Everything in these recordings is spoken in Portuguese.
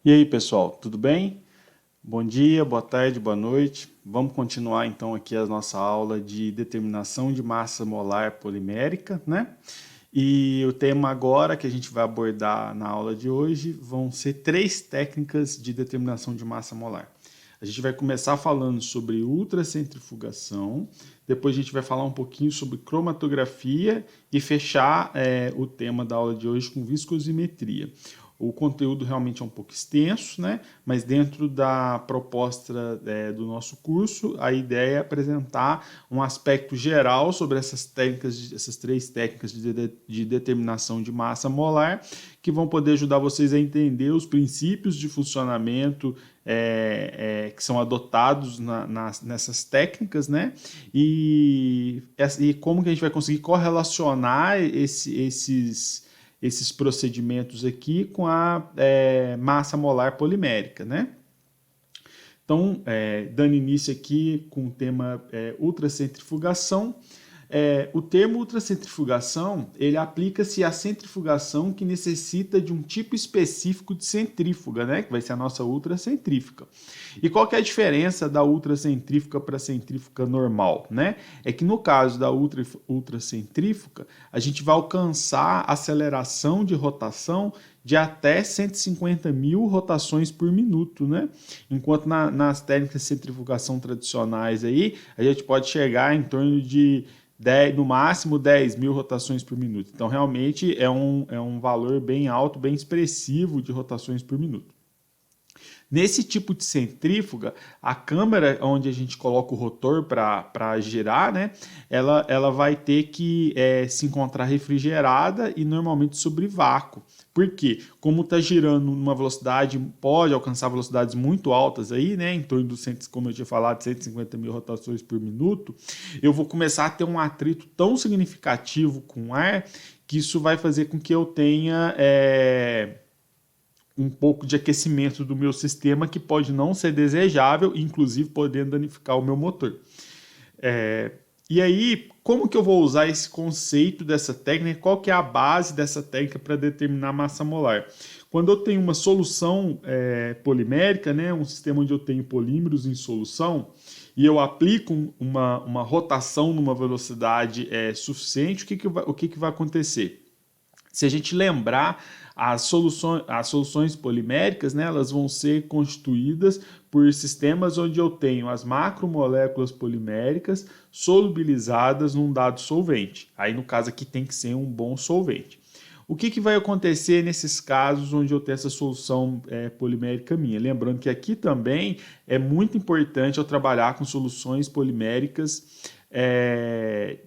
E aí, pessoal, tudo bem? Bom dia, boa tarde, boa noite. Vamos continuar então aqui a nossa aula de determinação de massa molar polimérica, né? E o tema agora que a gente vai abordar na aula de hoje vão ser três técnicas de determinação de massa molar. A gente vai começar falando sobre ultracentrifugação, depois a gente vai falar um pouquinho sobre cromatografia e fechar o tema da aula de hoje com viscosimetria. O conteúdo realmente é um pouco extenso, né? Mas dentro da proposta do nosso curso, a ideia é apresentar um aspecto geral sobre essas três técnicas de determinação de massa molar, que vão poder ajudar vocês a entender os princípios de funcionamento que são adotados nessas técnicas, né? E como que a gente vai conseguir correlacionar esses procedimentos aqui com a massa molar polimérica, né? Então, dando início aqui com o tema ultracentrifugação, o termo ultracentrifugação, ele aplica-se à centrifugação que necessita de um tipo específico de centrífuga, né? Que vai ser a nossa ultracentrífuga. E qual que é a diferença da ultracentrífuga para a centrífuga normal, né? É que no caso da ultracentrífuga, a gente vai alcançar aceleração de rotação de até 150 mil rotações por minuto, né? Enquanto nas técnicas de centrifugação tradicionais aí, a gente pode chegar em torno de no máximo 10 mil rotações por minuto. Então, realmente é um valor bem alto, bem expressivo de rotações por minuto. Nesse tipo de centrífuga, a câmara onde a gente coloca o rotor para girar, né, ela vai ter que se encontrar refrigerada e normalmente sobre vácuo. Por quê? Como está girando numa velocidade, pode alcançar velocidades muito altas aí, né, em torno dos, como eu tinha falado, 150 mil rotações por minuto, eu vou começar a ter um atrito tão significativo com o ar que isso vai fazer com que eu tenha um pouco de aquecimento do meu sistema que pode não ser desejável, inclusive podendo danificar o meu motor. E aí, como que eu vou usar esse conceito dessa técnica? Qual que é a base dessa técnica para determinar a massa molar? Quando eu tenho uma solução polimérica, né, um sistema onde eu tenho polímeros em solução, e eu aplico uma rotação numa velocidade suficiente, o que vai acontecer? Se a gente lembrar, as soluções poliméricas, né, elas vão ser constituídas por sistemas onde eu tenho as macromoléculas poliméricas solubilizadas num dado solvente. Aí, no caso aqui, tem que ser um bom solvente. O que vai acontecer nesses casos onde eu tenho essa solução polimérica minha? Lembrando que aqui também é muito importante eu trabalhar com soluções poliméricas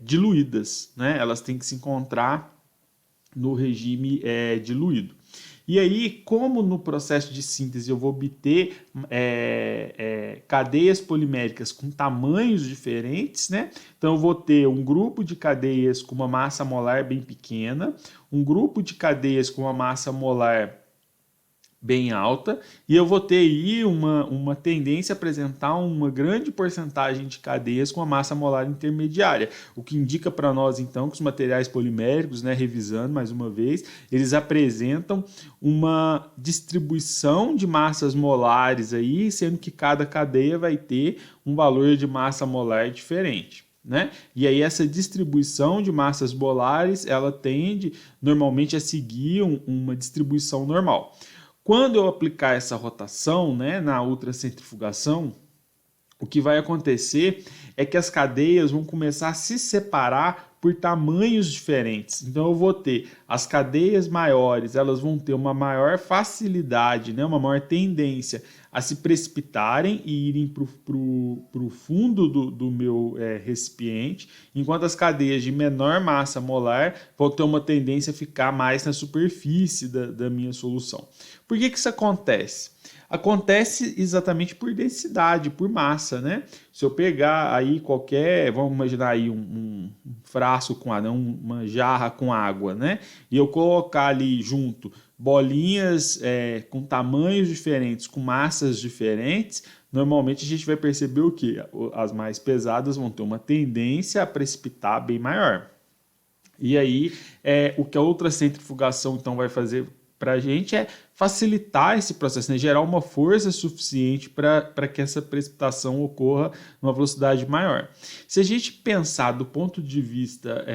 diluídas, né? Elas têm que se encontrar no regime diluído. E aí, como no processo de síntese eu vou obter cadeias poliméricas com tamanhos diferentes, né? Então eu vou ter um grupo de cadeias com uma massa molar bem pequena, um grupo de cadeias com uma massa molar bem alta, e eu vou ter aí uma tendência a apresentar uma grande porcentagem de cadeias com a massa molar intermediária, o que indica para nós então que os materiais poliméricos, né, revisando mais uma vez, eles apresentam uma distribuição de massas molares aí, sendo que cada cadeia vai ter um valor de massa molar diferente. Né? E aí essa distribuição de massas molares, ela tende normalmente a seguir uma distribuição normal. Quando eu aplicar essa rotação, né, na ultracentrifugação, o que vai acontecer é que as cadeias vão começar a se separar por tamanhos diferentes. Então eu vou ter as cadeias maiores, elas vão ter uma maior facilidade, né, uma maior tendência a se precipitarem e irem para o fundo do meu recipiente, enquanto as cadeias de menor massa molar vão ter uma tendência a ficar mais na superfície da minha solução. Por que isso acontece? Acontece exatamente por densidade, por massa, né? Se eu pegar aí vamos imaginar aí um frasco com água, uma jarra com água, né? E eu colocar ali junto bolinhas com tamanhos diferentes, com massas diferentes, normalmente a gente vai perceber o quê? As mais pesadas vão ter uma tendência a precipitar bem maior. E aí, o que a ultracentrifugação então vai fazer para a gente é facilitar esse processo, né? Gerar uma força suficiente para que essa precipitação ocorra numa velocidade maior. Se a gente pensar do ponto de vista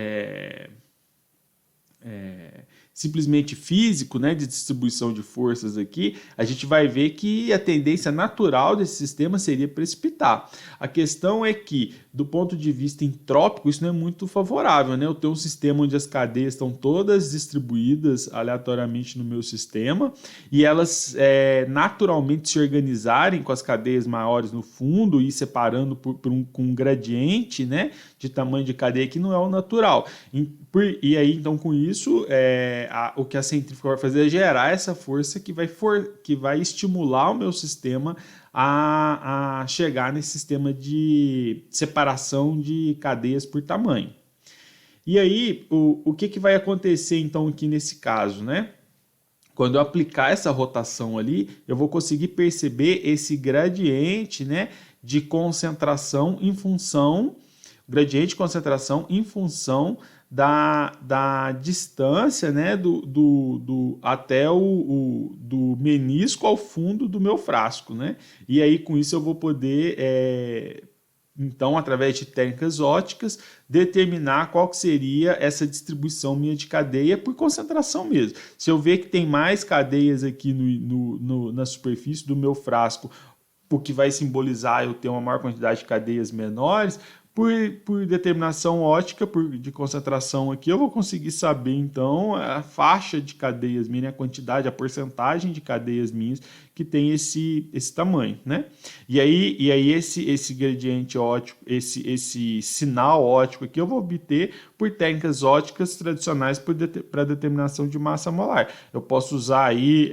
simplesmente físico, né, de distribuição de forças aqui, a gente vai ver que a tendência natural desse sistema seria precipitar. A questão é que, do ponto de vista entrópico, isso não é muito favorável, né? Eu tenho um sistema onde as cadeias estão todas distribuídas aleatoriamente no meu sistema e elas naturalmente se organizarem com as cadeias maiores no fundo e separando com um gradiente, né, de tamanho de cadeia que não é o natural. E aí, então, com isso, o que a centrífuga vai fazer é gerar essa força que vai estimular o meu sistema a chegar nesse sistema de separação de cadeias por tamanho. E aí, o que vai acontecer, então, aqui nesse caso, né? Quando eu aplicar essa rotação ali, eu vou conseguir perceber esse gradiente, né, de concentração em função da distância, né, até do menisco ao fundo do meu frasco, né? E aí com isso eu vou poder, então, através de técnicas óticas, determinar qual que seria essa distribuição minha de cadeia por concentração mesmo. Se eu ver que tem mais cadeias aqui na superfície do meu frasco, o que vai simbolizar eu ter uma maior quantidade de cadeias menores, por determinação ótica de concentração aqui, eu vou conseguir saber, então, a faixa de cadeias minhas, a quantidade, a porcentagem de cadeias minhas que tem esse tamanho, né? E aí esse gradiente ótico, esse sinal ótico aqui, eu vou obter por técnicas óticas tradicionais para determinação de massa molar. Eu posso usar aí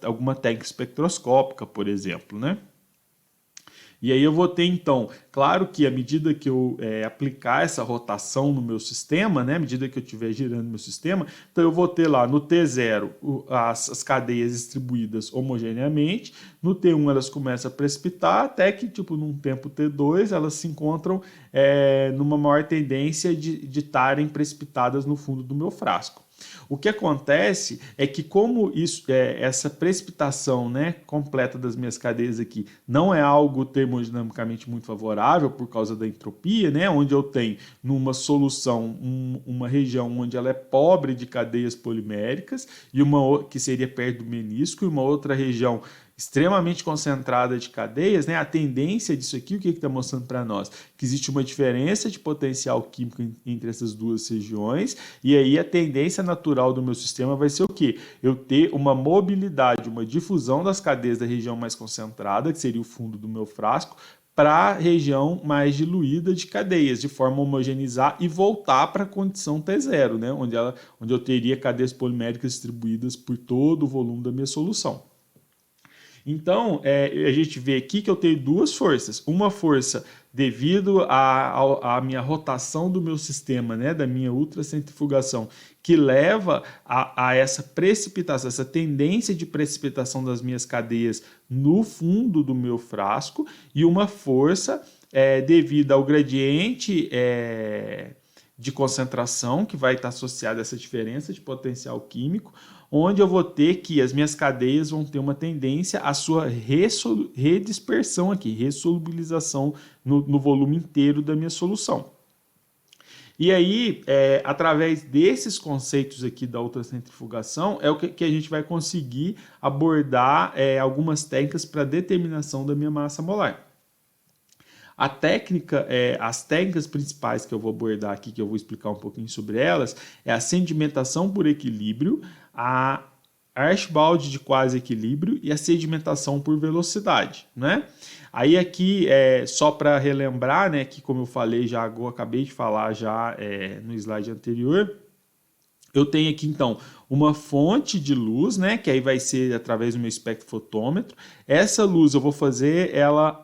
alguma técnica espectroscópica, por exemplo, né? E aí eu vou ter, então, claro que à medida que eu aplicar essa rotação no meu sistema, né, à medida que eu estiver girando meu sistema, então eu vou ter lá no T0 as cadeias distribuídas homogeneamente, no T1 elas começam a precipitar, até que, tipo, num tempo T2 elas se encontram numa maior tendência de estarem precipitadas no fundo do meu frasco. O que acontece é que como essa precipitação, né, completa das minhas cadeias aqui não é algo termodinamicamente muito favorável por causa da entropia, né, onde eu tenho numa solução uma região onde ela é pobre de cadeias poliméricas e uma que seria perto do menisco e uma outra região extremamente concentrada de cadeias, né? A tendência disso aqui, o que está mostrando para nós? Que existe uma diferença de potencial químico entre essas duas regiões, e aí a tendência natural do meu sistema vai ser o quê? Eu ter uma mobilidade, uma difusão das cadeias da região mais concentrada, que seria o fundo do meu frasco, para a região mais diluída de cadeias, de forma a homogeneizar e voltar para a condição T0, né? Onde eu teria cadeias poliméricas distribuídas por todo o volume da minha solução. Então, a gente vê aqui que eu tenho duas forças. Uma força devido à minha rotação do meu sistema, né, da minha ultracentrifugação, que leva a essa precipitação, essa tendência de precipitação das minhas cadeias no fundo do meu frasco, e uma força devido ao gradiente de concentração, que vai estar associado a essa diferença de potencial químico, onde eu vou ter que as minhas cadeias vão ter uma tendência à sua redispersão aqui, ressolubilização no volume inteiro da minha solução. E aí, através desses conceitos aqui da ultracentrifugação, é o que a gente vai conseguir abordar algumas técnicas para determinação da minha massa molar. As técnicas principais que eu vou abordar aqui, que eu vou explicar um pouquinho sobre elas, é a sedimentação por equilíbrio, a Archibald de quase equilíbrio e a sedimentação por velocidade, né? Aí aqui, só para relembrar, né, que como eu falei acabei de falar já no slide anterior, eu tenho aqui, então, uma fonte de luz, né, que aí vai ser através do meu espectrofotômetro. Essa luz eu vou fazer ela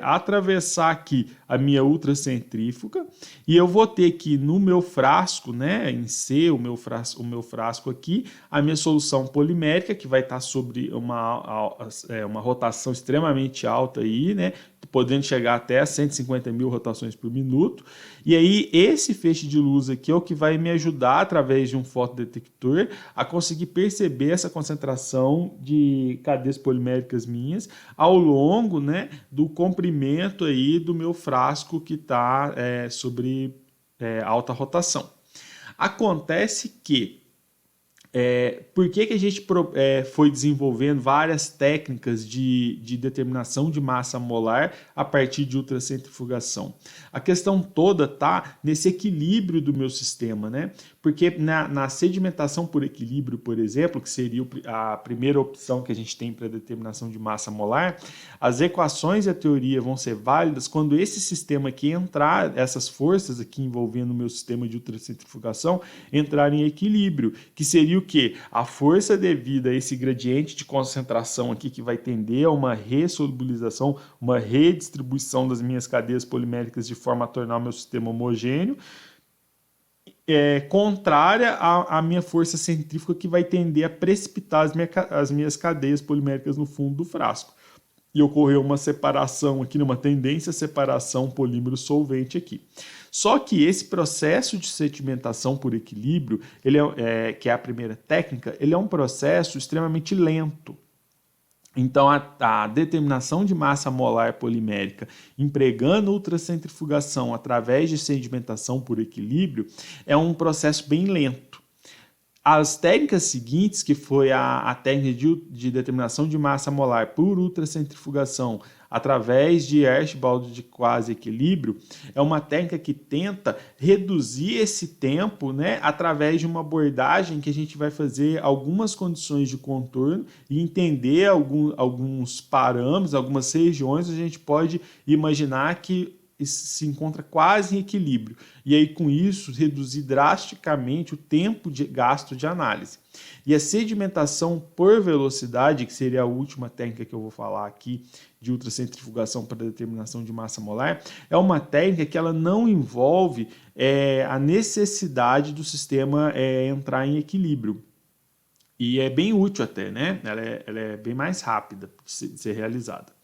atravessar aqui a minha ultracentrífuga e eu vou ter aqui no meu frasco, né, em C, o meu frasco aqui, a minha solução polimérica, que vai estar sobre uma rotação extremamente alta aí, né, podendo chegar até a 150 mil rotações por minuto. E aí esse feixe de luz aqui é o que vai me ajudar, através de um fotodetector, monitor a conseguir perceber essa concentração de cadeias poliméricas minhas ao longo, né, do comprimento aí do meu frasco que está sobre alta rotação. Acontece que por que a gente foi desenvolvendo várias técnicas de determinação de massa molar a partir de ultracentrifugação? A questão toda está nesse equilíbrio do meu sistema, né? Porque na sedimentação por equilíbrio, por exemplo, que seria a primeira opção que a gente tem para determinação de massa molar, as equações e a teoria vão ser válidas quando esse sistema aqui entrar, essas forças aqui envolvendo o meu sistema de ultracentrifugação, entrar em equilíbrio, que seria o quê? A força devida a esse gradiente de concentração aqui que vai tender a uma ressolubilização, uma redistribuição das minhas cadeias poliméricas de forma a tornar o meu sistema homogêneo, contrária à minha força centrífuga que vai tender a precipitar as minhas cadeias poliméricas no fundo do frasco. E ocorreu uma separação aqui, uma tendência à separação polímero-solvente aqui. Só que esse processo de sedimentação por equilíbrio, que é a primeira técnica, ele é um processo extremamente lento. Então, a determinação de massa molar polimérica empregando ultracentrifugação através de sedimentação por equilíbrio é um processo bem lento. As técnicas seguintes, que foi a técnica de determinação de massa molar por ultracentrifugação através de Archibald de quase equilíbrio, é uma técnica que tenta reduzir esse tempo, né, através de uma abordagem que a gente vai fazer algumas condições de contorno e entender alguns parâmetros, algumas regiões, a gente pode imaginar que se encontra quase em equilíbrio. E aí, com isso, reduzir drasticamente o tempo de gasto de análise. E a sedimentação por velocidade, que seria a última técnica que eu vou falar aqui, de ultracentrifugação para determinação de massa molar, é uma técnica que ela não envolve a necessidade do sistema entrar em equilíbrio. E é bem útil até, né? Ela é bem mais rápida de ser realizada.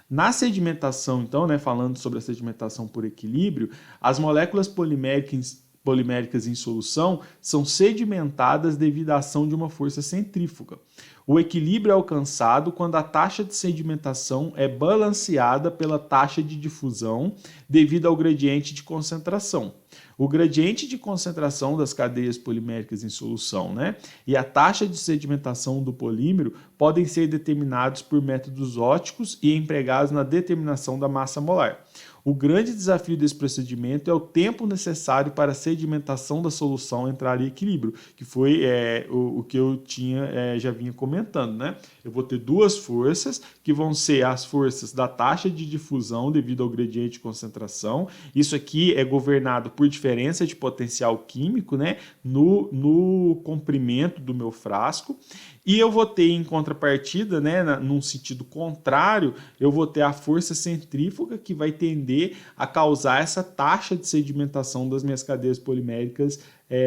Na sedimentação, então, né, falando sobre a sedimentação por equilíbrio, as moléculas poliméricas em solução são sedimentadas devido à ação de uma força centrífuga. O equilíbrio é alcançado quando a taxa de sedimentação é balanceada pela taxa de difusão devido ao gradiente de concentração. O gradiente de concentração das cadeias poliméricas em solução, né, e a taxa de sedimentação do polímero podem ser determinados por métodos ópticos e empregados na determinação da massa molar. O grande desafio desse procedimento é o tempo necessário para a sedimentação da solução entrar em equilíbrio, que foi o que eu já vinha comentando, né? Eu vou ter duas forças, que vão ser as forças da taxa de difusão devido ao gradiente de concentração. Isso aqui é governado por diferença de potencial químico, né, no comprimento do meu frasco. E eu vou ter em contrapartida, né, num sentido contrário, eu vou ter a força centrífuga que vai tender a causar essa taxa de sedimentação das minhas cadeias poliméricas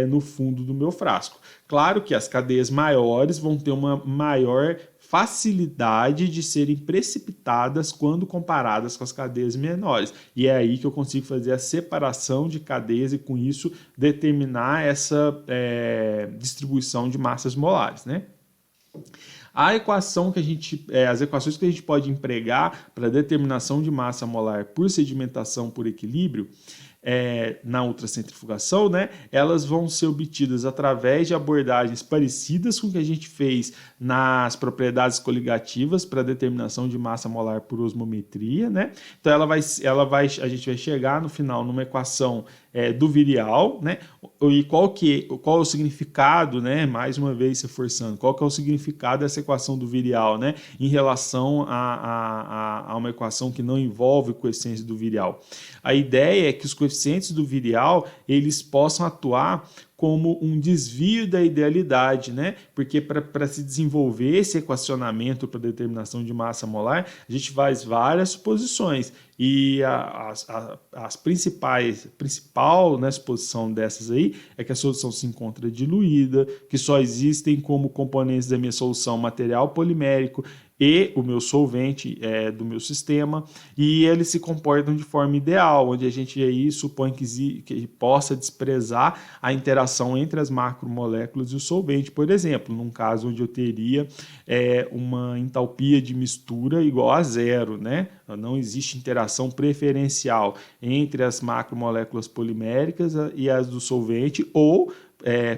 no fundo do meu frasco. Claro que as cadeias maiores vão ter uma maior facilidade de serem precipitadas quando comparadas com as cadeias menores. E é aí que eu consigo fazer a separação de cadeias e, com isso, determinar essa distribuição de massas molares, né? As equações que a gente pode empregar para determinação de massa molar por sedimentação por equilíbrio na ultracentrifugação, né, elas vão ser obtidas através de abordagens parecidas com o que a gente fez nas propriedades coligativas para determinação de massa molar por osmometria, né? Então a gente vai chegar no final numa equação do virial, né? E qual é o significado, né? Mais uma vez reforçando, qual que é o significado dessa equação do virial, né? Em relação a uma equação que não envolve coeficientes do virial. A ideia é que os coeficientes do virial eles possam atuar como um desvio da idealidade, né? Porque para se desenvolver esse equacionamento para determinação de massa molar, a gente faz várias suposições. E a principal, né, suposição dessas aí é que a solução se encontra diluída, que só existem como componentes da minha solução material polimérico e o meu solvente do meu sistema, e eles se comportam de forma ideal, onde a gente aí supõe que possa desprezar a interação entre as macromoléculas e o solvente, por exemplo, num caso onde eu teria uma entalpia de mistura igual a zero, né? Não existe interação preferencial entre as macromoléculas poliméricas e as do solvente, ou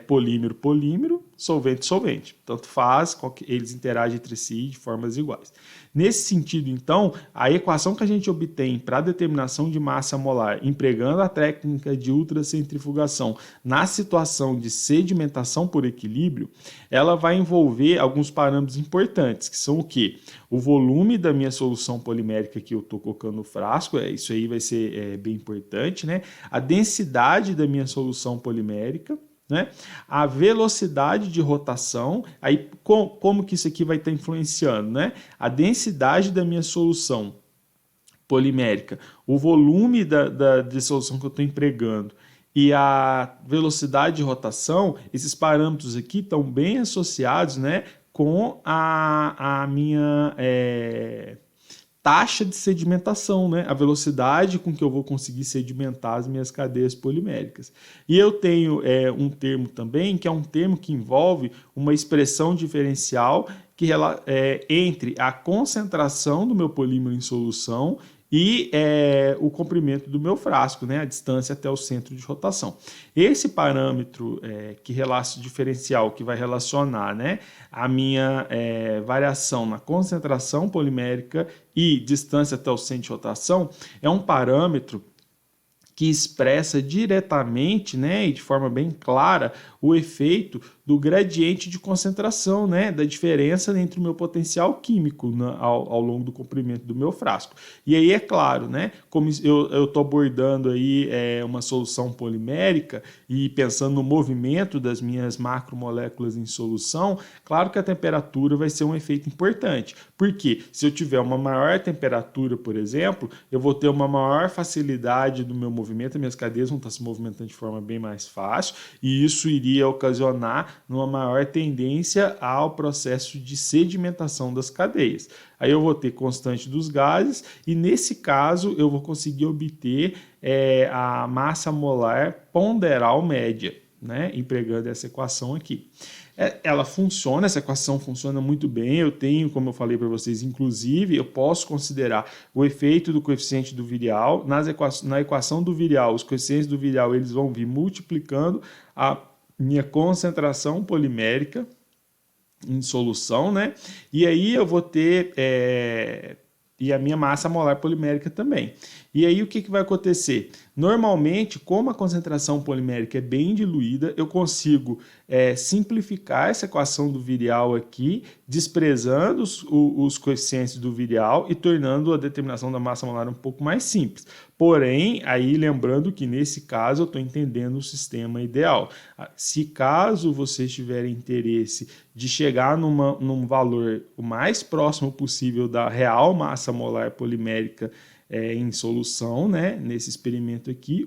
polímero-polímero, solvente-solvente. Tanto faz, eles interagem entre si de formas iguais. Nesse sentido, então, a equação que a gente obtém para a determinação de massa molar, empregando a técnica de ultracentrifugação na situação de sedimentação por equilíbrio, ela vai envolver alguns parâmetros importantes, que são o quê? O volume da minha solução polimérica que eu estou colocando no frasco, isso aí vai ser bem importante, né? A densidade da minha solução polimérica, né? A velocidade de rotação, aí como que isso aqui vai estar influenciando, né? A densidade da minha solução polimérica, o volume de solução que eu estou empregando e a velocidade de rotação, esses parâmetros aqui estão bem associados, né, com a minha taxa de sedimentação, né? A velocidade com que eu vou conseguir sedimentar as minhas cadeias poliméricas. E eu tenho um termo também, que é um termo que envolve uma expressão diferencial entre a concentração do meu polímero em solução e o comprimento do meu frasco, né, a distância até o centro de rotação. Esse parâmetro diferencial que vai relacionar, né, a minha variação na concentração polimérica e distância até o centro de rotação é um parâmetro que expressa diretamente, né, e de forma bem clara o efeito do gradiente de concentração, né, da diferença entre o meu potencial químico ao longo do comprimento do meu frasco. E aí é claro, né, como eu estou abordando aí uma solução polimérica e pensando no movimento das minhas macromoléculas em solução, claro que a temperatura vai ser um efeito importante. Porque se eu tiver uma maior temperatura, por exemplo, eu vou ter uma maior facilidade do meu movimento, minhas cadeias vão estar se movimentando de forma bem mais fácil, e isso iria ocasionar numa maior tendência ao processo de sedimentação das cadeias. Aí eu vou ter constante dos gases e, nesse caso, eu vou conseguir obter a massa molar ponderal média, né, empregando essa equação aqui. Ela funciona, essa equação funciona muito bem, eu tenho, como eu falei para vocês, inclusive, eu posso considerar o efeito do coeficiente do virial. Na equação do virial, os coeficientes do virial eles vão vir multiplicando a minha concentração polimérica em solução, né? E aí eu vou ter e a minha massa molar polimérica também. E aí o que vai acontecer? Normalmente, como a concentração polimérica é bem diluída, eu consigo simplificar essa equação do virial aqui, desprezando os coeficientes do virial e tornando a determinação da massa molar um pouco mais simples. Porém, aí lembrando que nesse caso eu estou entendendo o sistema ideal. Se caso vocês tiverem interesse de chegar num valor o mais próximo possível da real massa molar polimérica em solução, né, nesse experimento aqui,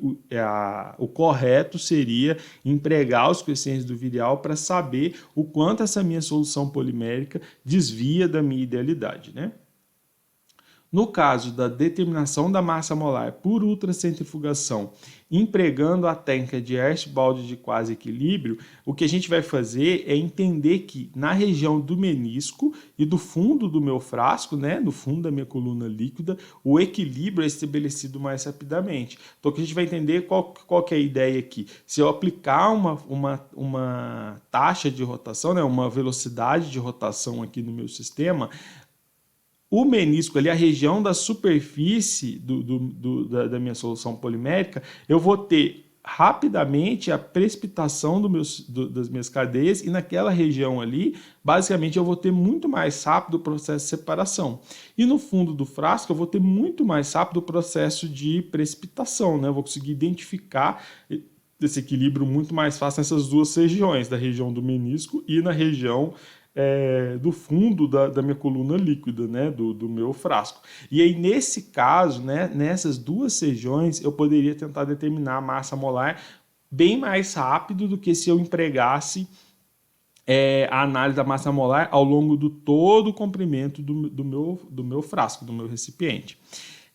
o correto seria empregar os coeficientes do virial para saber o quanto essa minha solução polimérica desvia da minha idealidade, né? No caso da determinação da massa molar por ultracentrifugação, empregando a técnica de Archibald de quase equilíbrio, o que a gente vai fazer é entender que na região do menisco e do fundo do meu frasco, né, no fundo da minha coluna líquida, o equilíbrio é estabelecido mais rapidamente. Então, o que a gente vai entender qual que é a ideia aqui? Se eu aplicar uma taxa de rotação, né, uma velocidade de rotação aqui no meu sistema, o menisco ali, a região da superfície da minha solução polimérica, eu vou ter rapidamente a precipitação das minhas cadeias e naquela região ali, basicamente eu vou ter muito mais rápido o processo de separação. E no fundo do frasco eu vou ter muito mais rápido o processo de precipitação, né? Eu vou conseguir identificar esse equilíbrio muito mais fácil nessas duas regiões, da região do menisco e na região do fundo da minha coluna líquida, né, do meu frasco. E aí, nesse caso, né, nessas duas regiões, eu poderia tentar determinar a massa molar bem mais rápido do que se eu empregasse a análise da massa molar ao longo do todo o comprimento do meu frasco, do meu recipiente.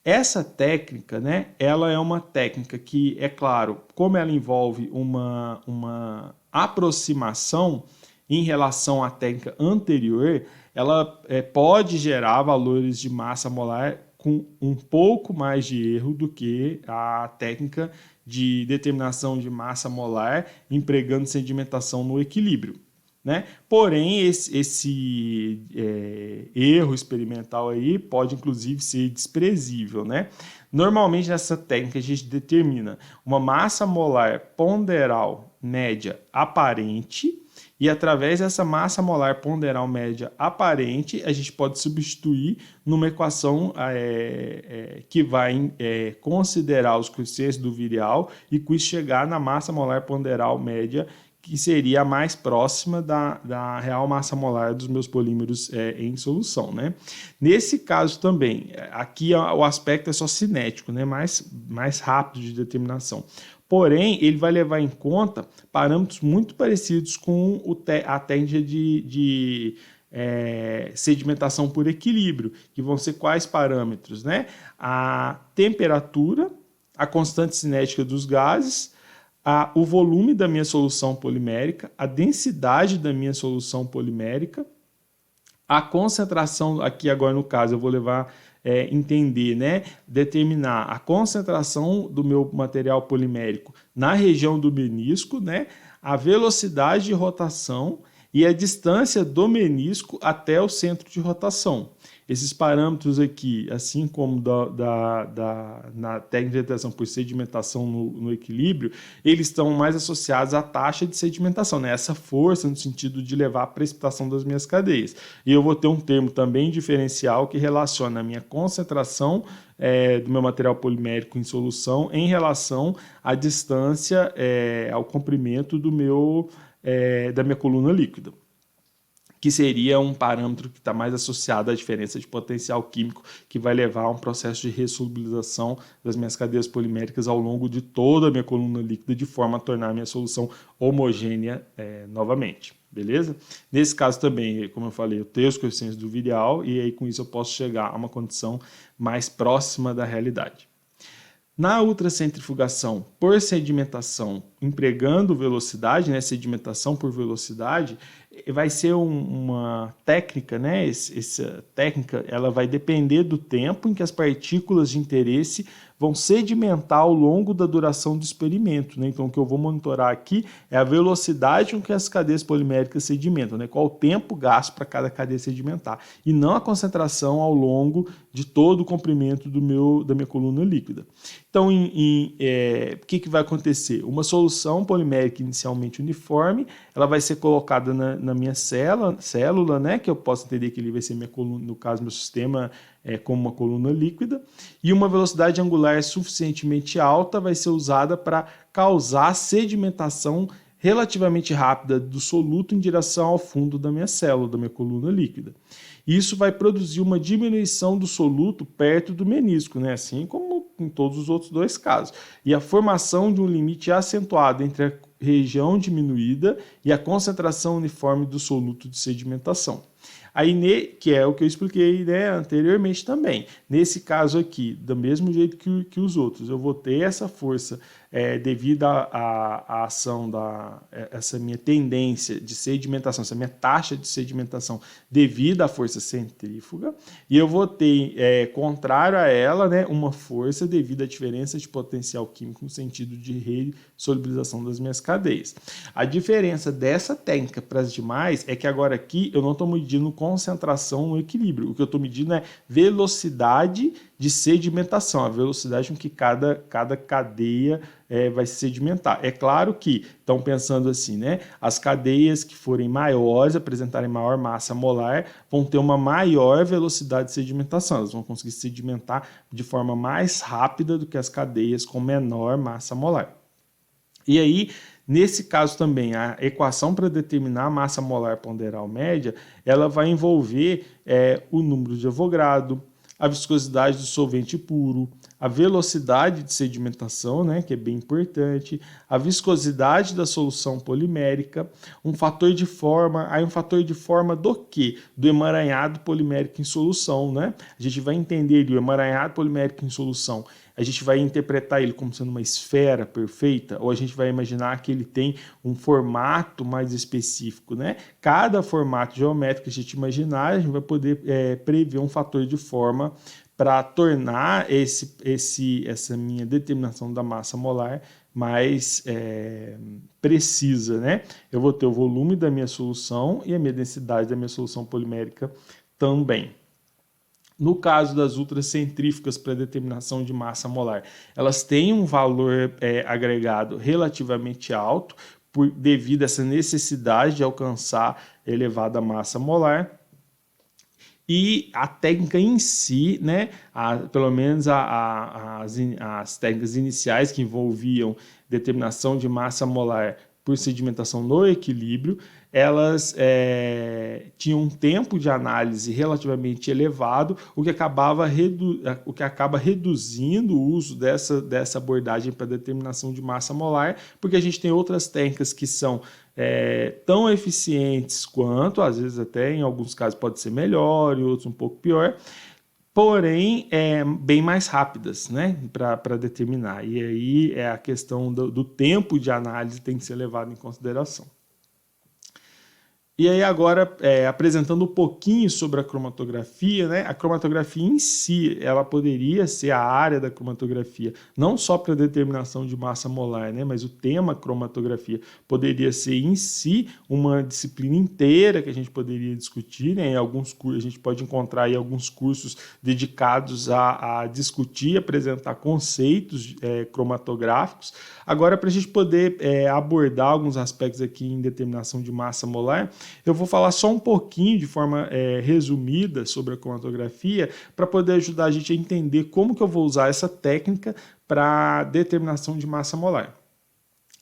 Essa técnica, né, ela é uma técnica que, é claro, como ela envolve uma aproximação em relação à técnica anterior, ela pode gerar valores de massa molar com um pouco mais de erro do que a técnica de determinação de massa molar empregando sedimentação no equilíbrio, né? Porém, esse erro experimental aí pode inclusive ser desprezível, né? Normalmente nessa técnica a gente determina uma massa molar ponderal média aparente, e através dessa massa molar ponderal média aparente, a gente pode substituir numa equação que vai considerar os coeficientes do virial e com isso chegar na massa molar ponderal média, que seria a mais próxima da real massa molar dos meus polímeros em solução, né? Nesse caso também, aqui o aspecto é só cinético, né? mais rápido de determinação. Porém, ele vai levar em conta parâmetros muito parecidos com a técnica de sedimentação por equilíbrio, que vão ser quais parâmetros, né? A temperatura, a constante cinética dos gases, o volume da minha solução polimérica, a densidade da minha solução polimérica, a concentração, aqui agora no caso eu vou levar entender, né, determinar a concentração do meu material polimérico na região do menisco, né, a velocidade de rotação e a distância do menisco até o centro de rotação. Esses parâmetros aqui, assim como na técnica de detecção por sedimentação no equilíbrio, eles estão mais associados à taxa de sedimentação, né? Essa força no sentido de levar a precipitação das minhas cadeias. E eu vou ter um termo também diferencial que relaciona a minha concentração do meu material polimérico em solução em relação à distância, ao comprimento da minha coluna líquida, que seria um parâmetro que está mais associado à diferença de potencial químico, que vai levar a um processo de ressolubilização das minhas cadeias poliméricas ao longo de toda a minha coluna líquida, de forma a tornar a minha solução homogênea novamente, beleza? Nesse caso também, como eu falei, eu tenho os coeficientes do virial e aí com isso eu posso chegar a uma condição mais próxima da realidade. Na ultracentrifugação por sedimentação, empregando velocidade, né, sedimentação por velocidade, vai ser uma técnica, né? Essa técnica ela vai depender do tempo em que as partículas de interesse vão sedimentar ao longo da duração do experimento, né? Então, o que eu vou monitorar aqui é a velocidade com que as cadeias poliméricas sedimentam, né? Qual o tempo gasto para cada cadeia sedimentar, e não a concentração ao longo de todo o comprimento da minha coluna líquida. Então, o que vai acontecer? Uma solução polimérica inicialmente uniforme, ela vai ser colocada na minha célula, né? Que eu posso entender que ele vai ser minha coluna, no caso, meu sistema como uma coluna líquida, e uma velocidade angular suficientemente alta vai ser usada para causar sedimentação relativamente rápida do soluto em direção ao fundo da minha célula, da minha coluna líquida. Isso vai produzir uma diminuição do soluto perto do menisco, né? Assim como em todos os outros dois casos, e a formação de um limite acentuado entre a região diminuída e a concentração uniforme do soluto de sedimentação. Aí, que é o que eu expliquei, né, anteriormente também. Nesse caso aqui, do mesmo jeito que os outros, eu vou ter essa força devido à ação essa minha tendência de sedimentação, essa minha taxa de sedimentação devido à força centrífuga, e eu vou ter, contrário a ela, né, uma força devido à diferença de potencial químico no sentido de ressolubilização das minhas cadeias. A diferença dessa técnica para as demais é que agora aqui eu não estou medindo concentração no equilíbrio, o que eu estou medindo é velocidade de sedimentação, a velocidade com que cada cadeia vai se sedimentar. É claro que estão pensando assim, né? As cadeias que forem maiores, apresentarem maior massa molar, vão ter uma maior velocidade de sedimentação, elas vão conseguir sedimentar de forma mais rápida do que as cadeias com menor massa molar. E aí, nesse caso também, a equação para determinar a massa molar ponderal média, ela vai envolver o número de Avogadro, a viscosidade do solvente puro, a velocidade de sedimentação, né, que é bem importante, a viscosidade da solução polimérica, um fator de forma, aí um fator de forma do quê? Do emaranhado polimérico em solução, né? A gente vai entender o emaranhado polimérico em solução, a gente vai interpretar ele como sendo uma esfera perfeita, ou a gente vai imaginar que ele tem um formato mais específico, né? Cada formato geométrico que a gente imaginar, a gente vai poder prever um fator de forma para tornar essa minha determinação da massa molar mais precisa, né? Eu vou ter o volume da minha solução e a minha densidade da minha solução polimérica também. No caso das ultracentrífugas para determinação de massa molar, elas têm um valor agregado relativamente alto devido a essa necessidade de alcançar elevada massa molar. E a técnica em si, né, pelo menos as técnicas iniciais que envolviam determinação de massa molar por sedimentação no equilíbrio, elas tinham um tempo de análise relativamente elevado, o que acaba reduzindo o uso dessa abordagem para determinação de massa molar, porque a gente tem outras técnicas que são tão eficientes quanto, às vezes até em alguns casos pode ser melhor, em outros um pouco pior, porém bem mais rápidas, né, para determinar. E aí a questão do tempo de análise tem que ser levado em consideração. E aí agora, apresentando um pouquinho sobre a cromatografia, né? A cromatografia em si, ela poderia ser a área da cromatografia, não só para determinação de massa molar, né? Mas o tema cromatografia poderia ser em si uma disciplina inteira que a gente poderia discutir, né? Em alguns cursos, a gente pode encontrar aí alguns cursos dedicados a discutir, apresentar conceitos cromatográficos. Agora, para a gente poder abordar alguns aspectos aqui em determinação de massa molar, eu vou falar só um pouquinho de forma resumida sobre a cromatografia para poder ajudar a gente a entender como que eu vou usar essa técnica para determinação de massa molar.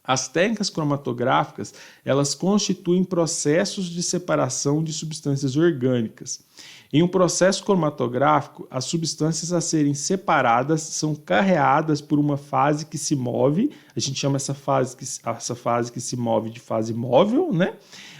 As técnicas cromatográficas, elas constituem processos de separação de substâncias orgânicas. Em um processo cromatográfico, as substâncias a serem separadas são carreadas por uma fase que se move, a gente chama essa fase que se move de fase móvel, né?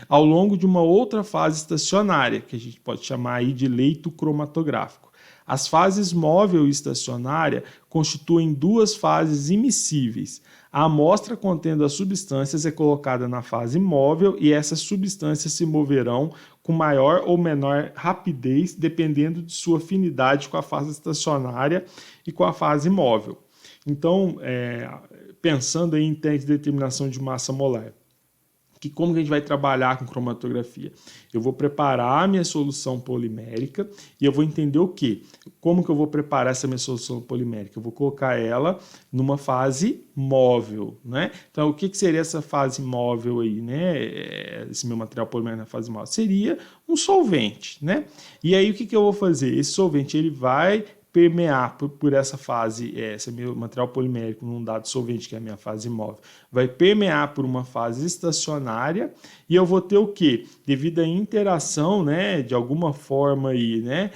Ao longo de uma outra fase estacionária, que a gente pode chamar aí de leito cromatográfico. As fases móvel e estacionária constituem duas fases immiscíveis. A amostra contendo as substâncias é colocada na fase móvel e essas substâncias se moverão com maior ou menor rapidez, dependendo de sua afinidade com a fase estacionária e com a fase móvel. Então, pensando em técnicas de determinação de massa molar, como que a gente vai trabalhar com cromatografia? Eu vou preparar a minha solução polimérica e eu vou entender o quê? Como que eu vou preparar essa minha solução polimérica? Eu vou colocar ela numa fase móvel, né? Então, o que seria essa fase móvel aí, né? Esse meu material polimérico na fase móvel? Seria um solvente, né? E aí, o que eu vou fazer? Esse solvente, ele vai permear por essa fase, esse meu material polimérico num dado solvente, que é a minha fase móvel, vai permear por uma fase estacionária e eu vou ter o quê? Devido à interação, né, de alguma forma aí, né,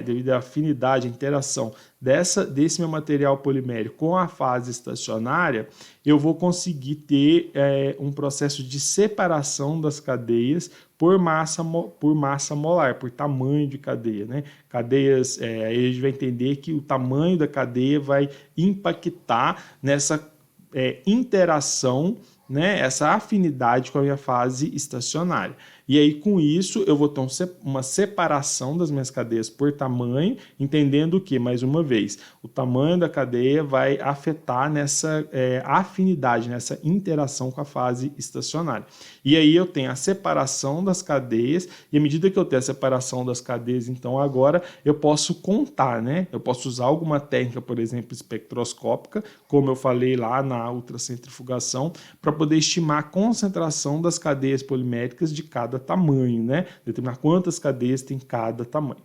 devido à afinidade, à interação desse meu material polimérico com a fase estacionária, eu vou conseguir ter um processo de separação das cadeias por massa molar, por tamanho de cadeia, né? Cadeias, aí a gente vai entender que o tamanho da cadeia vai impactar nessa interação, né? Essa afinidade com a minha fase estacionária. E aí, com isso, eu vou ter uma separação das minhas cadeias por tamanho, entendendo que, mais uma vez, o tamanho da cadeia vai afetar nessa afinidade, nessa interação com a fase estacionária. E aí eu tenho a separação das cadeias, e à medida que eu tenho a separação das cadeias, então agora eu posso contar, né? Eu posso usar alguma técnica, por exemplo, espectroscópica, como eu falei lá na ultracentrifugação, para poder estimar a concentração das cadeias poliméricas de cada tamanho, né? Determinar quantas cadeias tem cada tamanho.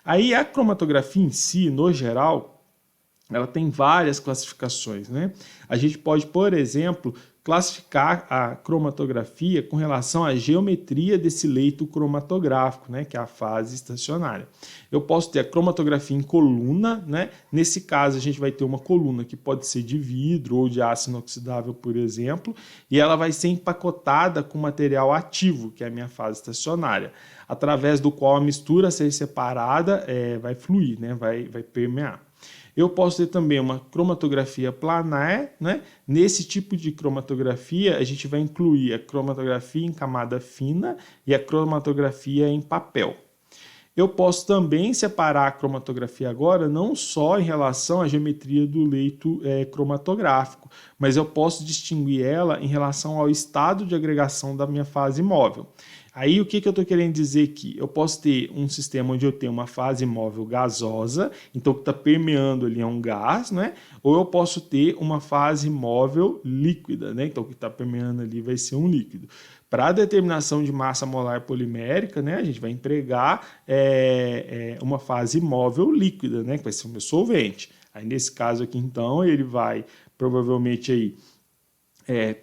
Aí a cromatografia em si, no geral, ela tem várias classificações, né? A gente pode, por exemplo, classificar a cromatografia com relação à geometria desse leito cromatográfico, né, que é a fase estacionária. Eu posso ter a cromatografia em coluna, né? Nesse caso a gente vai ter uma coluna que pode ser de vidro ou de aço inoxidável, por exemplo, e ela vai ser empacotada com material ativo, que é a minha fase estacionária, através do qual a mistura a ser separada vai fluir, né? vai permear. Eu posso ter também uma cromatografia planar, né? Nesse tipo de cromatografia, a gente vai incluir a cromatografia em camada fina e a cromatografia em papel. Eu posso também separar a cromatografia agora não só em relação à geometria do leito cromatográfico, mas eu posso distinguir ela em relação ao estado de agregação da minha fase móvel. Aí o que eu estou querendo dizer aqui? Eu posso ter um sistema onde eu tenho uma fase móvel gasosa, então o que está permeando ali é um gás, né? Ou eu posso ter uma fase móvel líquida, né? Então o que está permeando ali vai ser um líquido. Para a determinação de massa molar polimérica, né, a gente vai empregar uma fase móvel líquida, né, que vai ser o meu solvente. Aí nesse caso aqui, então, ele vai provavelmente aí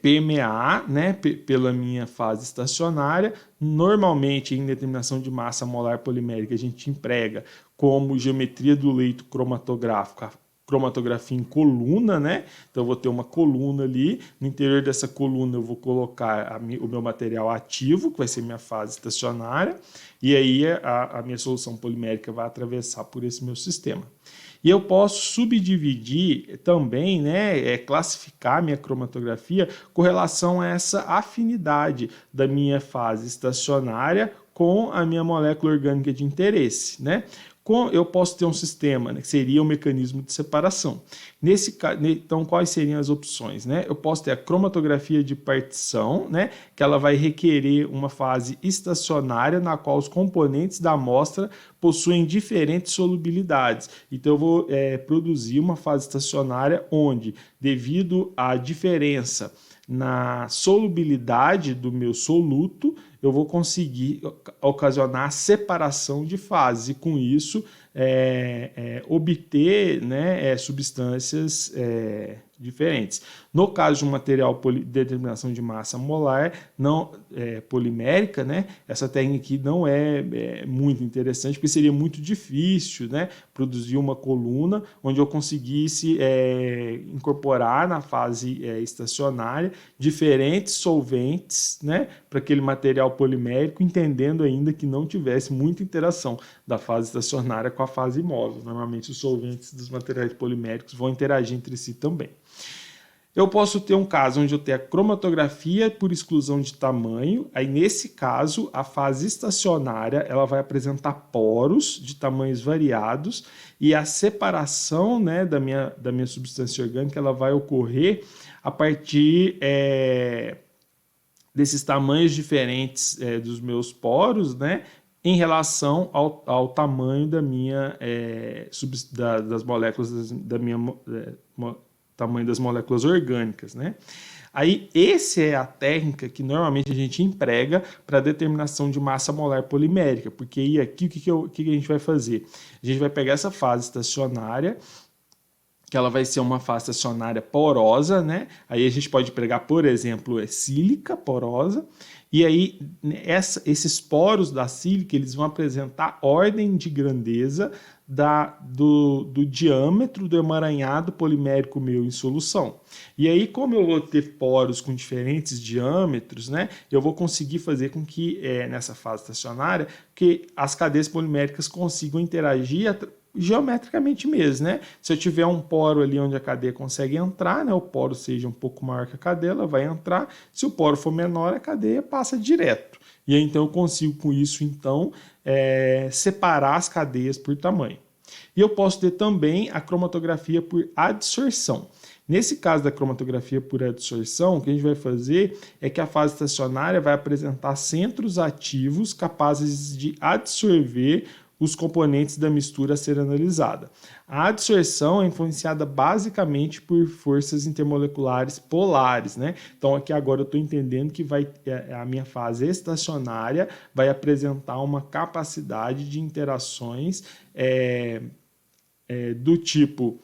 permear, né, pela minha fase estacionária. Normalmente, em determinação de massa molar polimérica, a gente emprega como geometria do leito cromatográfico a cromatografia em coluna, né? Então eu vou ter uma coluna ali, no interior dessa coluna eu vou colocar o meu material ativo, que vai ser minha fase estacionária, e aí a minha solução polimérica vai atravessar por esse meu sistema. E eu posso subdividir também, né, classificar minha cromatografia com relação a essa afinidade da minha fase estacionária com a minha molécula orgânica de interesse, né? Eu posso ter um sistema, né, que seria o mecanismo de separação. Então, quais seriam as opções? Né? Eu posso ter a cromatografia de partição, né, que ela vai requerer uma fase estacionária na qual os componentes da amostra possuem diferentes solubilidades. Então, eu vou produzir uma fase estacionária onde, devido à diferença na solubilidade do meu soluto, eu vou conseguir ocasionar a separação de fases e, com isso, obter, né, substâncias diferentes. No caso de um material de determinação de massa molar não polimérica, né, essa técnica aqui não é muito interessante, porque seria muito difícil, né, produzir uma coluna onde eu conseguisse incorporar na fase estacionária diferentes solventes, né, para aquele material polimérico, entendendo ainda que não tivesse muita interação da fase estacionária com a fase móvel. Normalmente os solventes dos materiais poliméricos vão interagir entre si também. Eu posso ter um caso onde eu tenho a cromatografia por exclusão de tamanho. Aí, nesse caso, a fase estacionária ela vai apresentar poros de tamanhos variados e a separação, né, da minha substância orgânica ela vai ocorrer a partir desses tamanhos diferentes dos meus poros, né, em relação ao tamanho da minha das moléculas da minha tamanho das moléculas orgânicas, né? Aí, essa é a técnica que normalmente a gente emprega para a determinação de massa molar polimérica, porque aí aqui o que a gente vai fazer? A gente vai pegar essa fase estacionária, que ela vai ser uma fase estacionária porosa, né? Aí a gente pode empregar, por exemplo, sílica porosa, e aí esses poros da sílica eles vão apresentar ordem de grandeza do diâmetro do emaranhado polimérico meu em solução. E aí, como eu vou ter poros com diferentes diâmetros, né, eu vou conseguir fazer com que, nessa fase estacionária, que as cadeias poliméricas consigam interagir geometricamente mesmo, né? Se eu tiver um poro ali onde a cadeia consegue entrar, né, o poro seja um pouco maior que a cadeia, ela vai entrar. Se o poro for menor, a cadeia passa direto. E aí, então, eu consigo com isso, então, separar as cadeias por tamanho. E eu posso ter também a cromatografia por adsorção. Nesse caso da cromatografia por adsorção, o que a gente vai fazer é que a fase estacionária vai apresentar centros ativos capazes de adsorver os componentes da mistura a ser analisada. A adsorção é influenciada basicamente por forças intermoleculares polares, né? Então aqui agora eu estou entendendo que a minha fase estacionária vai apresentar uma capacidade de interações do tipo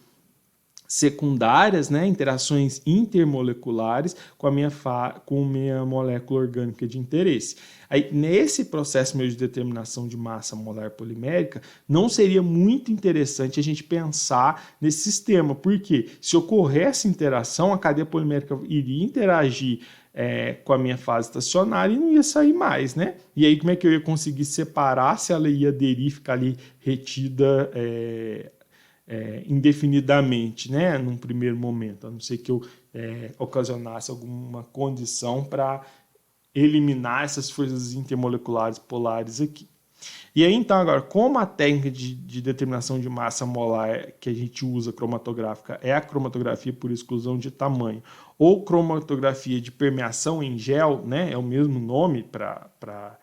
secundárias, né, interações intermoleculares com a minha molécula orgânica de interesse. Aí, nesse processo meu de determinação de massa molar polimérica, não seria muito interessante a gente pensar nesse sistema, porque se ocorresse interação, a cadeia polimérica iria interagir com a minha fase estacionária e não ia sair mais, né? E aí como é que eu ia conseguir separar se ela ia aderir, ficar ali retida indefinidamente, né, num primeiro momento, a não ser que eu ocasionasse alguma condição para eliminar essas forças intermoleculares polares aqui. E aí, então, agora, como a técnica de determinação de massa molar que a gente usa cromatográfica é a cromatografia por exclusão de tamanho, ou cromatografia de permeação em gel, né, é o mesmo nome para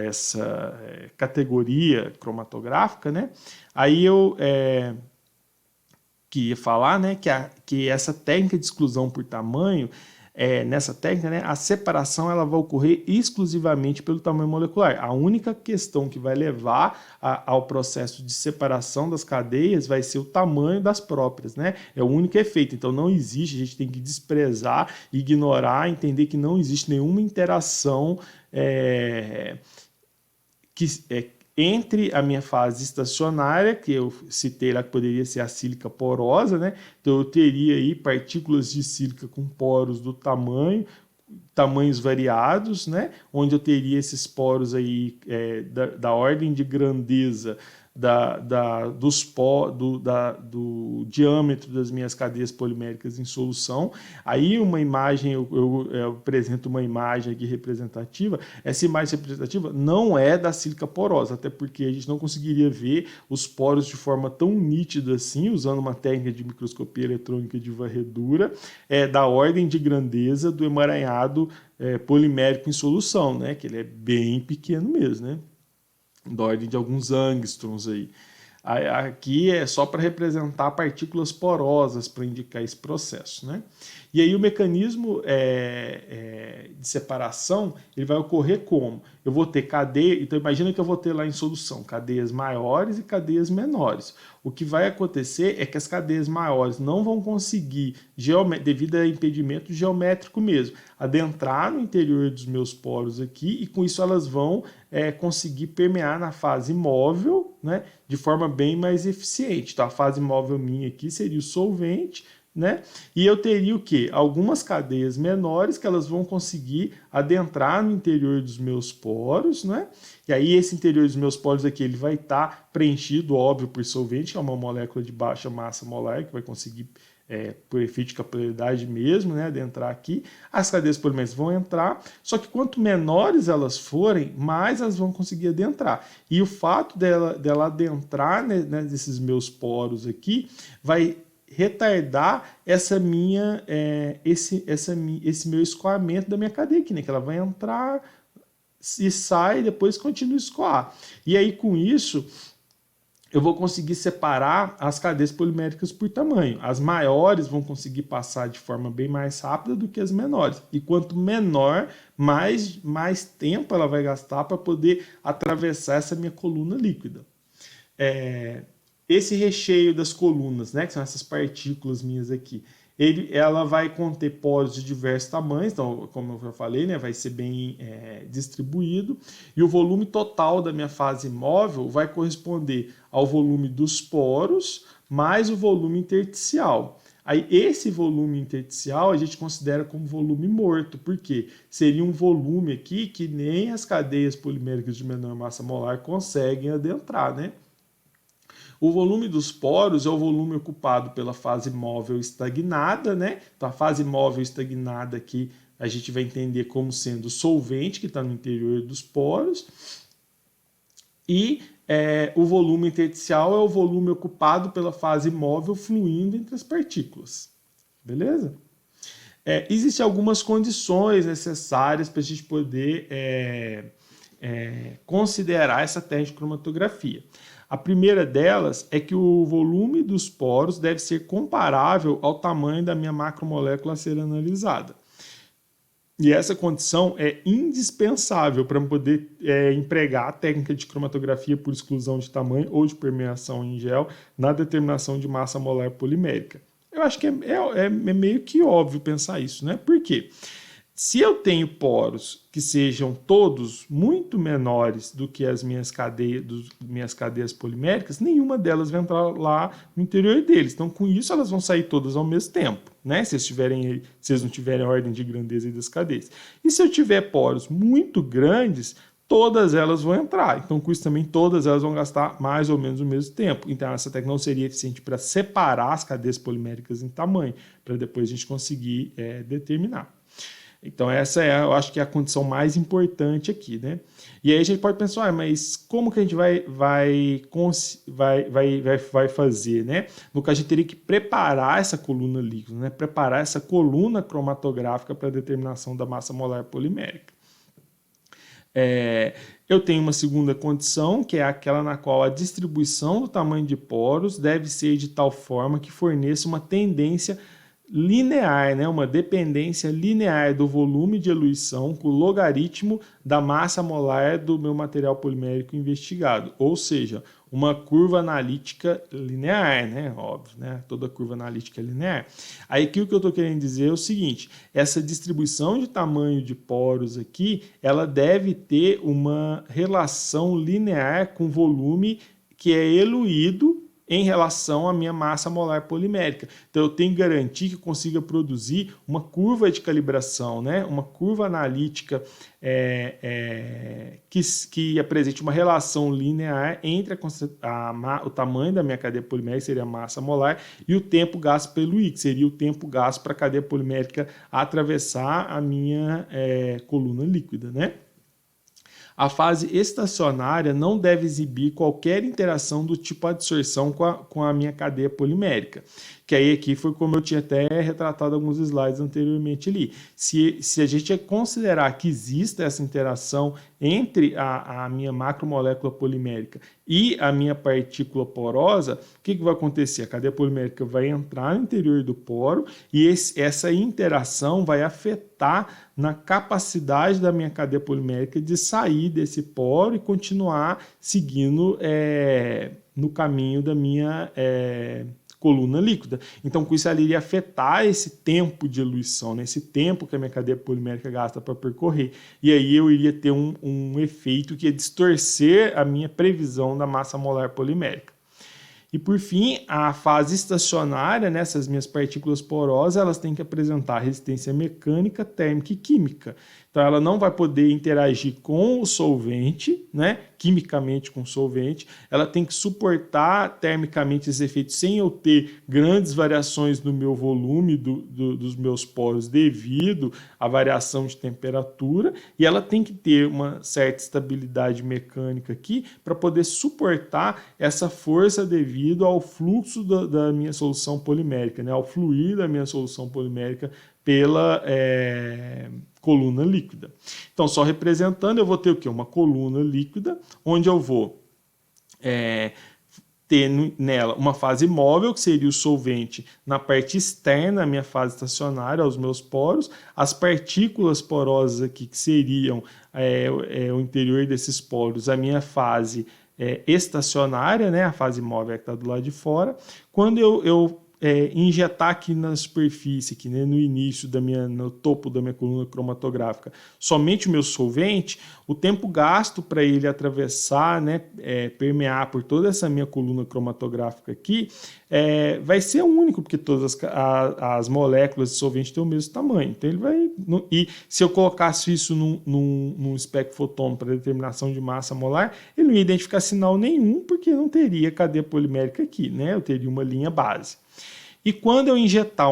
essa categoria cromatográfica, né, aí eu que ia falar, né, que essa técnica de exclusão por tamanho, nessa técnica, né, a separação ela vai ocorrer exclusivamente pelo tamanho molecular. A única questão que vai levar ao processo de separação das cadeias vai ser o tamanho das próprias, né? É o único efeito. Então não existe, a gente tem que desprezar, ignorar, entender que não existe nenhuma interação entre a minha fase estacionária, que eu citei lá que poderia ser a sílica porosa, né? Então eu teria aí partículas de sílica com poros do tamanhos variados, né? Onde eu teria esses poros aí da ordem de grandeza do diâmetro das minhas cadeias poliméricas em solução. Aí uma imagem, eu apresento uma imagem aqui representativa. Essa imagem representativa não é da sílica porosa, até porque a gente não conseguiria ver os poros de forma tão nítida assim, usando uma técnica de microscopia eletrônica de varredura, da ordem de grandeza do emaranhado polimérico em solução, né? Que ele é bem pequeno mesmo, né? Da ordem de alguns angstroms aí. Aqui é só para representar partículas porosas, para indicar esse processo, né? E aí o mecanismo de separação ele vai ocorrer como? Eu vou ter cadeia, então imagina que eu vou ter lá em solução cadeias maiores e cadeias menores. O que vai acontecer é que as cadeias maiores não vão conseguir, devido a impedimento geométrico mesmo, adentrar no interior dos meus poros aqui e com isso elas vão conseguir permear na fase móvel, né, de forma bem mais eficiente. Então a fase móvel minha aqui seria o solvente, né? E eu teria o quê? Algumas cadeias menores que elas vão conseguir adentrar no interior dos meus poros, né? E aí esse interior dos meus poros aqui ele vai estar preenchido, óbvio, por solvente, que é uma molécula de baixa massa molar, que vai conseguir, por efeito de capilaridade mesmo, né, adentrar aqui. As cadeias poliméricas vão entrar, só que quanto menores elas forem, mais elas vão conseguir adentrar. E o fato dela adentrar, né, nesses meus poros aqui, vai retardar esse meu escoamento da minha cadeia aqui, né? Que ela vai entrar e sai e depois continua a escoar. E aí com isso eu vou conseguir separar as cadeias poliméricas por tamanho. As maiores vão conseguir passar de forma bem mais rápida do que as menores. E quanto menor, mais tempo ela vai gastar para poder atravessar essa minha coluna líquida. Esse recheio das colunas, né, que são essas partículas minhas aqui, ela vai conter poros de diversos tamanhos, então, como eu já falei, né, vai ser bem distribuído, e o volume total da minha fase móvel vai corresponder ao volume dos poros mais o volume intersticial. Aí esse volume intersticial a gente considera como volume morto, porque seria um volume aqui que nem as cadeias poliméricas de menor massa molar conseguem adentrar, né? O volume dos poros é o volume ocupado pela fase móvel estagnada, né? Então a fase móvel estagnada aqui a gente vai entender como sendo o solvente que está no interior dos poros. E o volume intersticial é o volume ocupado pela fase móvel fluindo entre as partículas. Beleza? Existem algumas condições necessárias para a gente poder considerar essa técnica de cromatografia. A primeira delas é que o volume dos poros deve ser comparável ao tamanho da minha macromolécula a ser analisada. E essa condição é indispensável para poder empregar a técnica de cromatografia por exclusão de tamanho ou de permeação em gel na determinação de massa molar polimérica. Eu eu acho que é meio que óbvio pensar isso, né? Por quê? Se eu tenho poros que sejam todos muito menores do que as minhas cadeias poliméricas, nenhuma delas vai entrar lá no interior deles. Então, com isso, elas vão sair todas ao mesmo tempo, né? Se eles não tiverem a ordem de grandeza das cadeias. E se eu tiver poros muito grandes, todas elas vão entrar. Então, com isso também, todas elas vão gastar mais ou menos o mesmo tempo. Então, essa técnica não seria eficiente para separar as cadeias poliméricas em tamanho, para depois a gente conseguir determinar. Então, essa eu acho que é a condição mais importante aqui, né? E aí a gente pode pensar, mas como que a gente vai fazer, né? No caso, a gente teria que preparar essa coluna líquida, né? Preparar essa coluna cromatográfica para a determinação da massa molar polimérica. Eu tenho uma segunda condição, que é aquela na qual a distribuição do tamanho de poros deve ser de tal forma que forneça uma tendência linear, né? Uma dependência linear do volume de eluição com o logaritmo da massa molar do meu material polimérico investigado, ou seja, uma curva analítica linear, né? Óbvio, né? Toda curva analítica é linear. Aí aqui o que eu estou querendo dizer é o seguinte, essa distribuição de tamanho de poros aqui, ela deve ter uma relação linear com volume que é eluído em relação à minha massa molar polimérica. Então, eu tenho que garantir que eu consiga produzir uma curva de calibração, né? Uma curva analítica que apresente uma relação linear entre o tamanho da minha cadeia polimérica, que seria a massa molar, e o tempo gasto pelo I, que seria o tempo gasto para a cadeia polimérica atravessar a minha coluna líquida, né? A fase estacionária não deve exibir qualquer interação do tipo adsorção com a minha cadeia polimérica. Que aí aqui foi como eu tinha até retratado alguns slides anteriormente ali. Se a gente considerar que existe essa interação entre a minha macromolécula polimérica e a minha partícula porosa, o que vai acontecer? A cadeia polimérica vai entrar no interior do poro e essa interação vai afetar na capacidade da minha cadeia polimérica de sair desse poro e continuar seguindo no caminho da minha coluna líquida. Então, com isso, ela iria afetar esse tempo de eluição, né? Esse tempo que a minha cadeia polimérica gasta para percorrer. E aí eu iria ter um efeito que ia distorcer a minha previsão da massa molar polimérica. E, por fim, a fase estacionária, né, essas minhas partículas porosas, elas têm que apresentar resistência mecânica, térmica e química. Então, ela não vai poder interagir com o solvente, né, quimicamente com o solvente. Ela tem que suportar termicamente esses efeitos sem eu ter grandes variações no meu volume dos meus poros devido à variação de temperatura. E ela tem que ter uma certa estabilidade mecânica aqui para poder suportar essa força devido ao fluxo da minha solução polimérica, né, ao fluir da minha solução polimérica pela coluna líquida. Então, só representando, eu vou ter o quê? Uma coluna líquida, onde eu vou ter nela uma fase móvel, que seria o solvente na parte externa, a minha fase estacionária, aos meus poros, as partículas porosas aqui, que seriam o interior desses poros, a minha fase estacionária, né, a fase móvel que está do lado de fora. Quando eu injetar aqui na superfície, aqui, né, no início no topo da minha coluna cromatográfica, somente o meu solvente, o tempo gasto para ele atravessar, né, permear por toda essa minha coluna cromatográfica aqui, vai ser único, porque todas as moléculas de solvente têm o mesmo tamanho. Então ele vai. E se eu colocasse isso num espectrofotômetro para determinação de massa molar, ele não ia identificar sinal nenhum, porque não teria cadeia polimérica aqui, né? Eu teria uma linha base. E quando eu injetar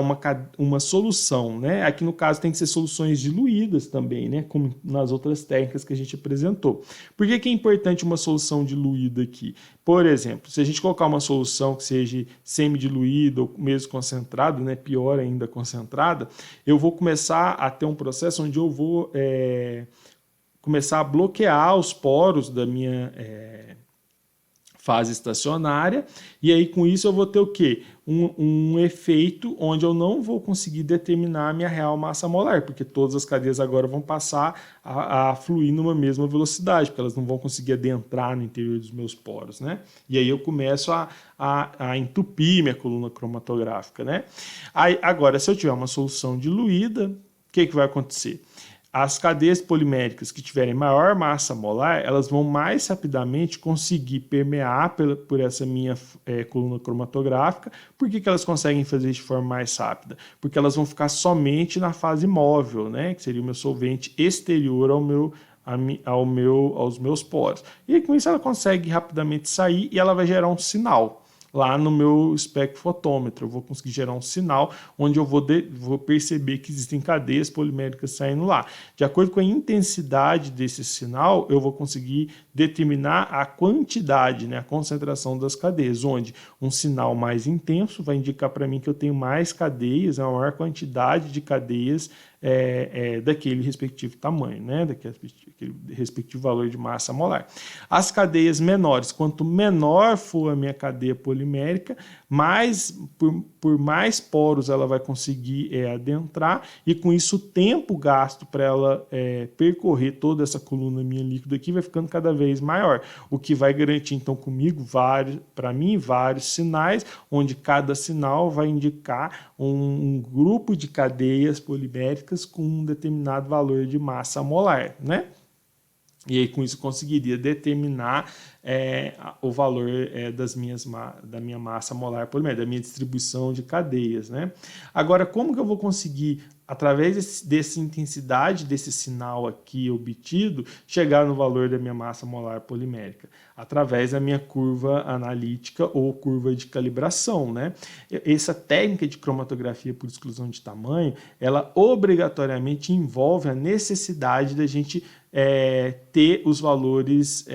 uma solução, né, aqui no caso tem que ser soluções diluídas também, né, como nas outras técnicas que a gente apresentou. Por que é importante uma solução diluída aqui? Por exemplo, se a gente colocar uma solução que seja semidiluída ou mesmo concentrada, né, pior ainda concentrada, eu vou começar a ter um processo onde eu vou começar a bloquear os poros da minha fase estacionária, e aí com isso eu vou ter o quê? Um efeito onde eu não vou conseguir determinar a minha real massa molar, porque todas as cadeias agora vão passar a fluir numa mesma velocidade, porque elas não vão conseguir adentrar no interior dos meus poros, né? E aí eu começo a entupir minha coluna cromatográfica, né? Aí, agora, se eu tiver uma solução diluída, o que vai acontecer? As cadeias poliméricas que tiverem maior massa molar, elas vão mais rapidamente conseguir permear por essa minha coluna cromatográfica. Por que elas conseguem fazer isso de forma mais rápida? Porque elas vão ficar somente na fase móvel, né? Que seria o meu solvente exterior aos meus poros. E aí, com isso ela consegue rapidamente sair e ela vai gerar um sinal. Lá no meu espectrofotômetro, eu vou conseguir gerar um sinal onde eu vou perceber que existem cadeias poliméricas saindo lá. De acordo com a intensidade desse sinal, eu vou conseguir determinar a quantidade, né, a concentração das cadeias, onde um sinal mais intenso vai indicar para mim que eu tenho mais cadeias, uma maior quantidade de cadeias daquele respectivo tamanho, né, daquele respectivo valor de massa molar. As cadeias menores, quanto menor for a minha cadeia polimérica, por mais poros ela vai conseguir adentrar, e com isso o tempo gasto para ela percorrer toda essa coluna minha líquida aqui vai ficando cada vez maior, o que vai garantir então comigo vários sinais, onde cada sinal vai indicar um grupo de cadeias poliméricas com um determinado valor de massa molar, né? E aí, com isso, eu conseguiria determinar o valor da minha massa molar polimérica, da minha distribuição de cadeias, né? Agora, como que eu vou conseguir, através dessa intensidade desse sinal aqui obtido, chegar no valor da minha massa molar polimérica? Através da minha curva analítica ou curva de calibração, né? Essa técnica de cromatografia por exclusão de tamanho, ela obrigatoriamente envolve a necessidade da gente ter os valores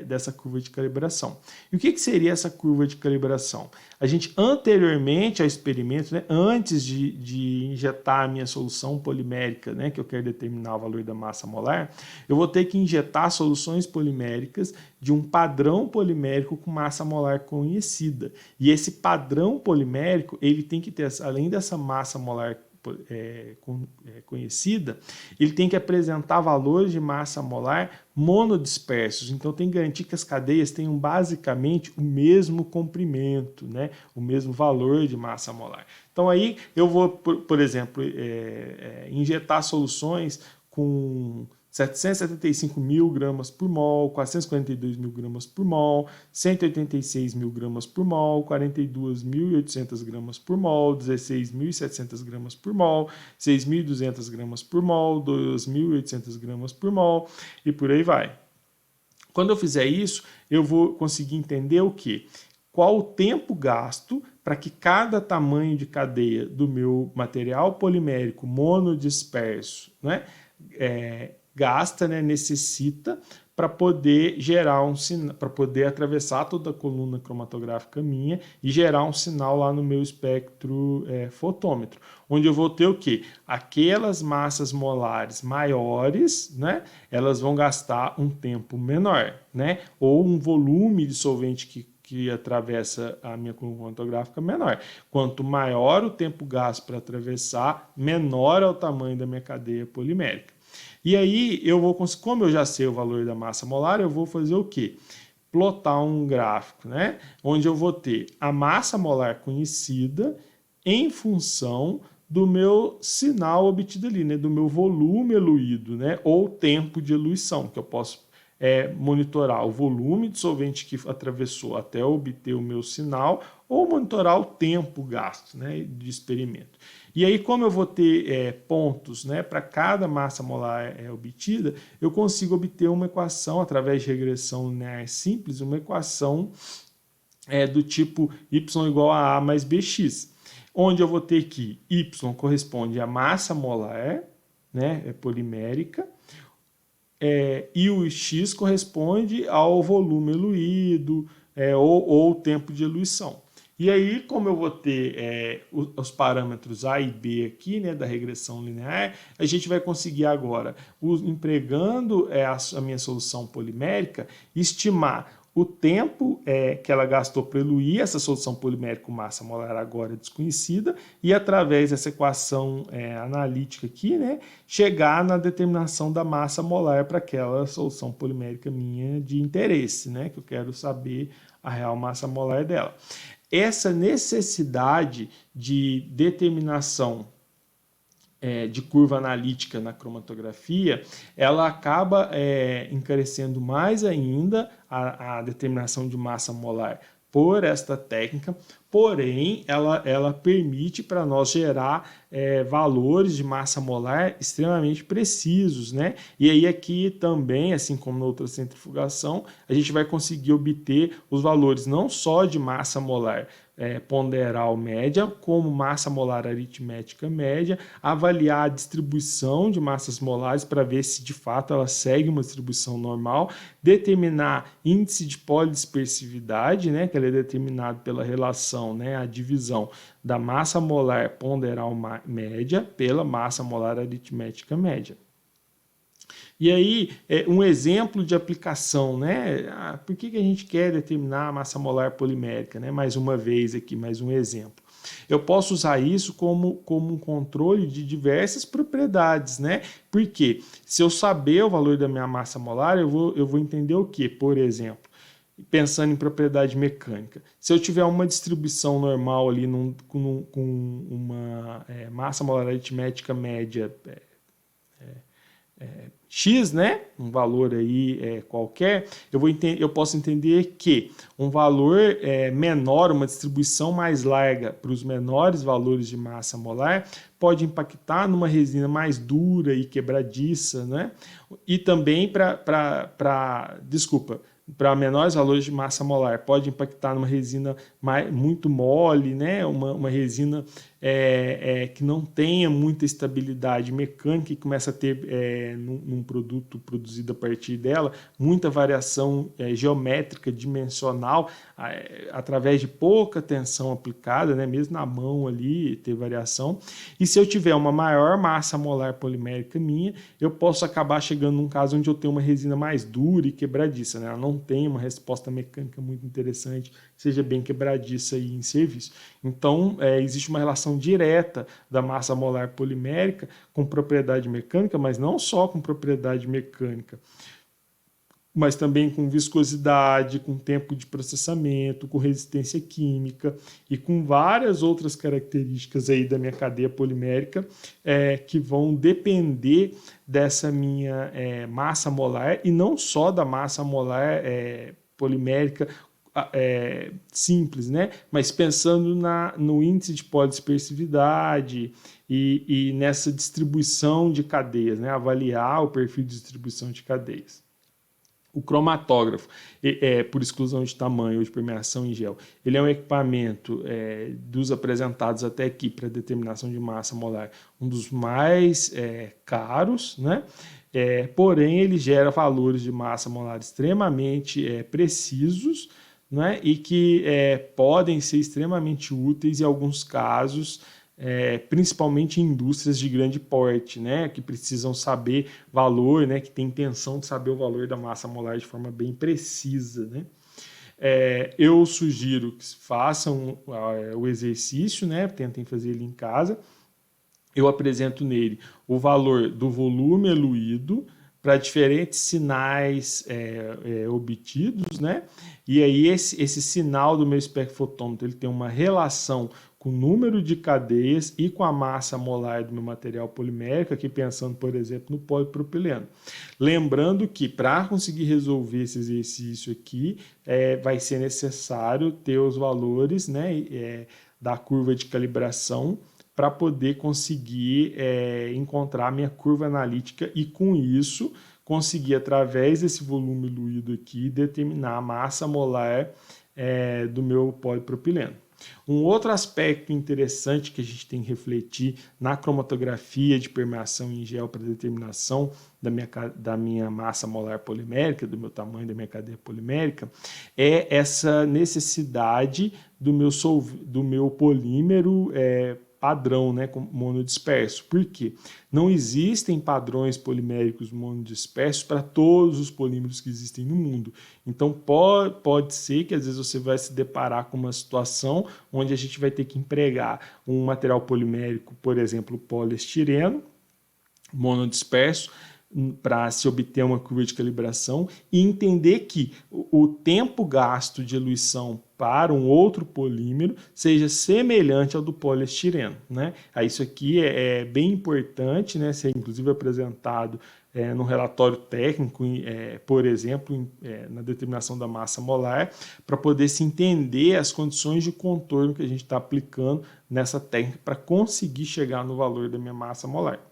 dessa curva de calibração. E o que seria essa curva de calibração? A gente, anteriormente ao experimento, né, antes de injetar a minha solução polimérica, né, que eu quero determinar o valor da massa molar, eu vou ter que injetar soluções poliméricas de um padrão polimérico com massa molar conhecida. E esse padrão polimérico, ele tem que ter, além dessa massa molar conhecida, ele tem que apresentar valores de massa molar monodispersos. Então tem que garantir que as cadeias tenham basicamente o mesmo comprimento, né? O mesmo valor de massa molar. Então aí eu vou, por exemplo, injetar soluções com 775 mil gramas por mol, 442 mil gramas por mol, 186 mil gramas por mol, 42.800 gramas por mol, 16.700 gramas por mol, 6.200 gramas por mol, 2.800 gramas por mol e por aí vai. Quando eu fizer isso, eu vou conseguir entender o quê? Qual o tempo gasto para que cada tamanho de cadeia do meu material polimérico monodisperso, né, gasta, né, necessita para poder gerar um sinal, para poder atravessar toda a coluna cromatográfica minha e gerar um sinal lá no meu espectro fotômetro, onde eu vou ter o quê? Aquelas massas molares maiores, né, elas vão gastar um tempo menor, né, ou um volume de solvente que atravessa a minha coluna cromatográfica menor. Quanto maior o tempo gasto para atravessar, menor é o tamanho da minha cadeia polimérica. E aí, como eu já sei o valor da massa molar, eu vou fazer o quê? Plotar um gráfico, né? Onde eu vou ter a massa molar conhecida em função do meu sinal obtido ali, né? Do meu volume eluído, né? Ou tempo de eluição, que eu posso monitorar o volume de solvente que atravessou até obter o meu sinal, ou monitorar o tempo gasto, né, de experimento. E aí, como eu vou ter pontos, né, para cada massa molar obtida, eu consigo obter uma equação, através de regressão linear simples, uma equação do tipo y igual a A mais bx, onde eu vou ter que y corresponde à massa molar, né, polimérica, e o x corresponde ao volume eluído ou tempo de eluição. E aí, como eu vou ter os parâmetros A e B aqui, né, da regressão linear, a gente vai conseguir agora, empregando a minha solução polimérica, estimar o tempo que ela gastou para eluir essa solução polimérica com massa molar agora desconhecida e, através dessa equação analítica aqui, né, chegar na determinação da massa molar para aquela solução polimérica minha de interesse, né, que eu quero saber a real massa molar dela. Essa necessidade de determinação de curva analítica na cromatografia, ela acaba encarecendo mais ainda a determinação de massa molar por esta técnica, porém ela permite para nós gerar valores de massa molar extremamente precisos, né? E aí aqui também, assim como na outra centrifugação, a gente vai conseguir obter os valores não só de massa molar ponderal média, como massa molar aritmética média, avaliar a distribuição de massas molares para ver se de fato ela segue uma distribuição normal, determinar índice de polidispersividade, né, que ele é determinado pela relação, né, a divisão da massa molar ponderal média pela massa molar aritmética média. E aí, um exemplo de aplicação, né? Por que a gente quer determinar a massa molar polimérica, né? Mais uma vez aqui, mais um exemplo. Eu posso usar isso como um controle de diversas propriedades, né? Porque se eu saber o valor da minha massa molar, eu vou entender o quê? Por exemplo, pensando em propriedade mecânica. Se eu tiver uma distribuição normal ali com uma massa molar aritmética média X, né? Um valor aí qualquer, eu posso entender que um valor menor, uma distribuição mais larga para os menores valores de massa molar, pode impactar numa resina mais dura e quebradiça, né? E também para menores valores de massa molar, pode impactar numa resina muito mole, né? Uma resina que não tenha muita estabilidade mecânica e começa a ter, num produto produzido a partir dela, muita variação geométrica, dimensional, através de pouca tensão aplicada, né? Mesmo na mão ali, ter variação. E se eu tiver uma maior massa molar polimérica minha, eu posso acabar chegando num caso onde eu tenho uma resina mais dura e quebradiça, né? Ela não tem uma resposta mecânica muito interessante, seja bem quebradiça aí em serviço. Então, existe uma relação direta da massa molar polimérica com propriedade mecânica, mas não só com propriedade mecânica, mas também com viscosidade, com tempo de processamento, com resistência química e com várias outras características aí da minha cadeia polimérica que vão depender dessa minha massa molar e não só da massa molar polimérica simples, né? Mas pensando no índice de polidispersividade e nessa distribuição de cadeias, né? Avaliar o perfil de distribuição de cadeias. O cromatógrafo, por exclusão de tamanho ou de permeação em gel, ele é um equipamento dos apresentados até aqui para determinação de massa molar, um dos mais caros, né? Porém, ele gera valores de massa molar extremamente precisos, né? E que podem ser extremamente úteis em alguns casos, principalmente em indústrias de grande porte, né, que precisam saber valor, né, que tem intenção de saber o valor da massa molar de forma bem precisa, né. Eu sugiro que façam o exercício, né, tentem fazer ele em casa. Eu apresento nele o valor do volume eluído para diferentes sinais obtidos, né? E aí esse sinal do meu espectrofotômetro ele tem uma relação com o número de cadeias e com a massa molar do meu material polimérico, aqui pensando, por exemplo, no polipropileno. Lembrando que para conseguir resolver esse exercício aqui, vai ser necessário ter os valores, né, da curva de calibração para poder conseguir encontrar a minha curva analítica e, com isso, conseguir, através desse volume diluído aqui, determinar a massa molar do meu polipropileno. Um outro aspecto interessante que a gente tem que refletir na cromatografia de permeação em gel para determinação da minha massa molar polimérica, do meu tamanho da minha cadeia polimérica, é essa necessidade do meu polímero padrão, né, como monodisperso. Por quê? Não existem padrões poliméricos monodispersos para todos os polímeros que existem no mundo. Então pode ser que às vezes você vai se deparar com uma situação onde a gente vai ter que empregar um material polimérico, por exemplo, poliestireno, monodisperso, para se obter uma curva de calibração e entender que o tempo gasto de eluição para um outro polímero seja semelhante ao do poliestireno, né? Isso aqui é bem importante, né? Ser inclusive apresentado no relatório técnico, por exemplo, na determinação da massa molar, para poder se entender as condições de contorno que a gente está aplicando nessa técnica para conseguir chegar no valor da minha massa molar.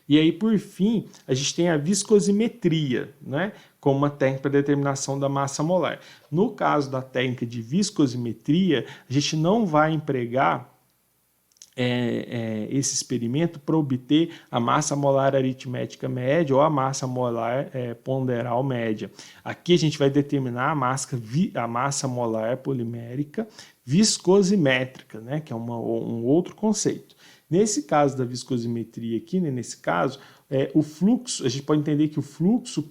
E aí, por fim, a gente tem a viscosimetria, né, como uma técnica para determinação da massa molar. No caso da técnica de viscosimetria, a gente não vai empregar esse experimento para obter a massa molar aritmética média ou a massa molar ponderal média. Aqui a gente vai determinar a massa molar polimérica viscosimétrica, né, que é um outro conceito. Nesse caso da viscosimetria aqui, né, nesse caso, o fluxo, a gente pode entender que o fluxo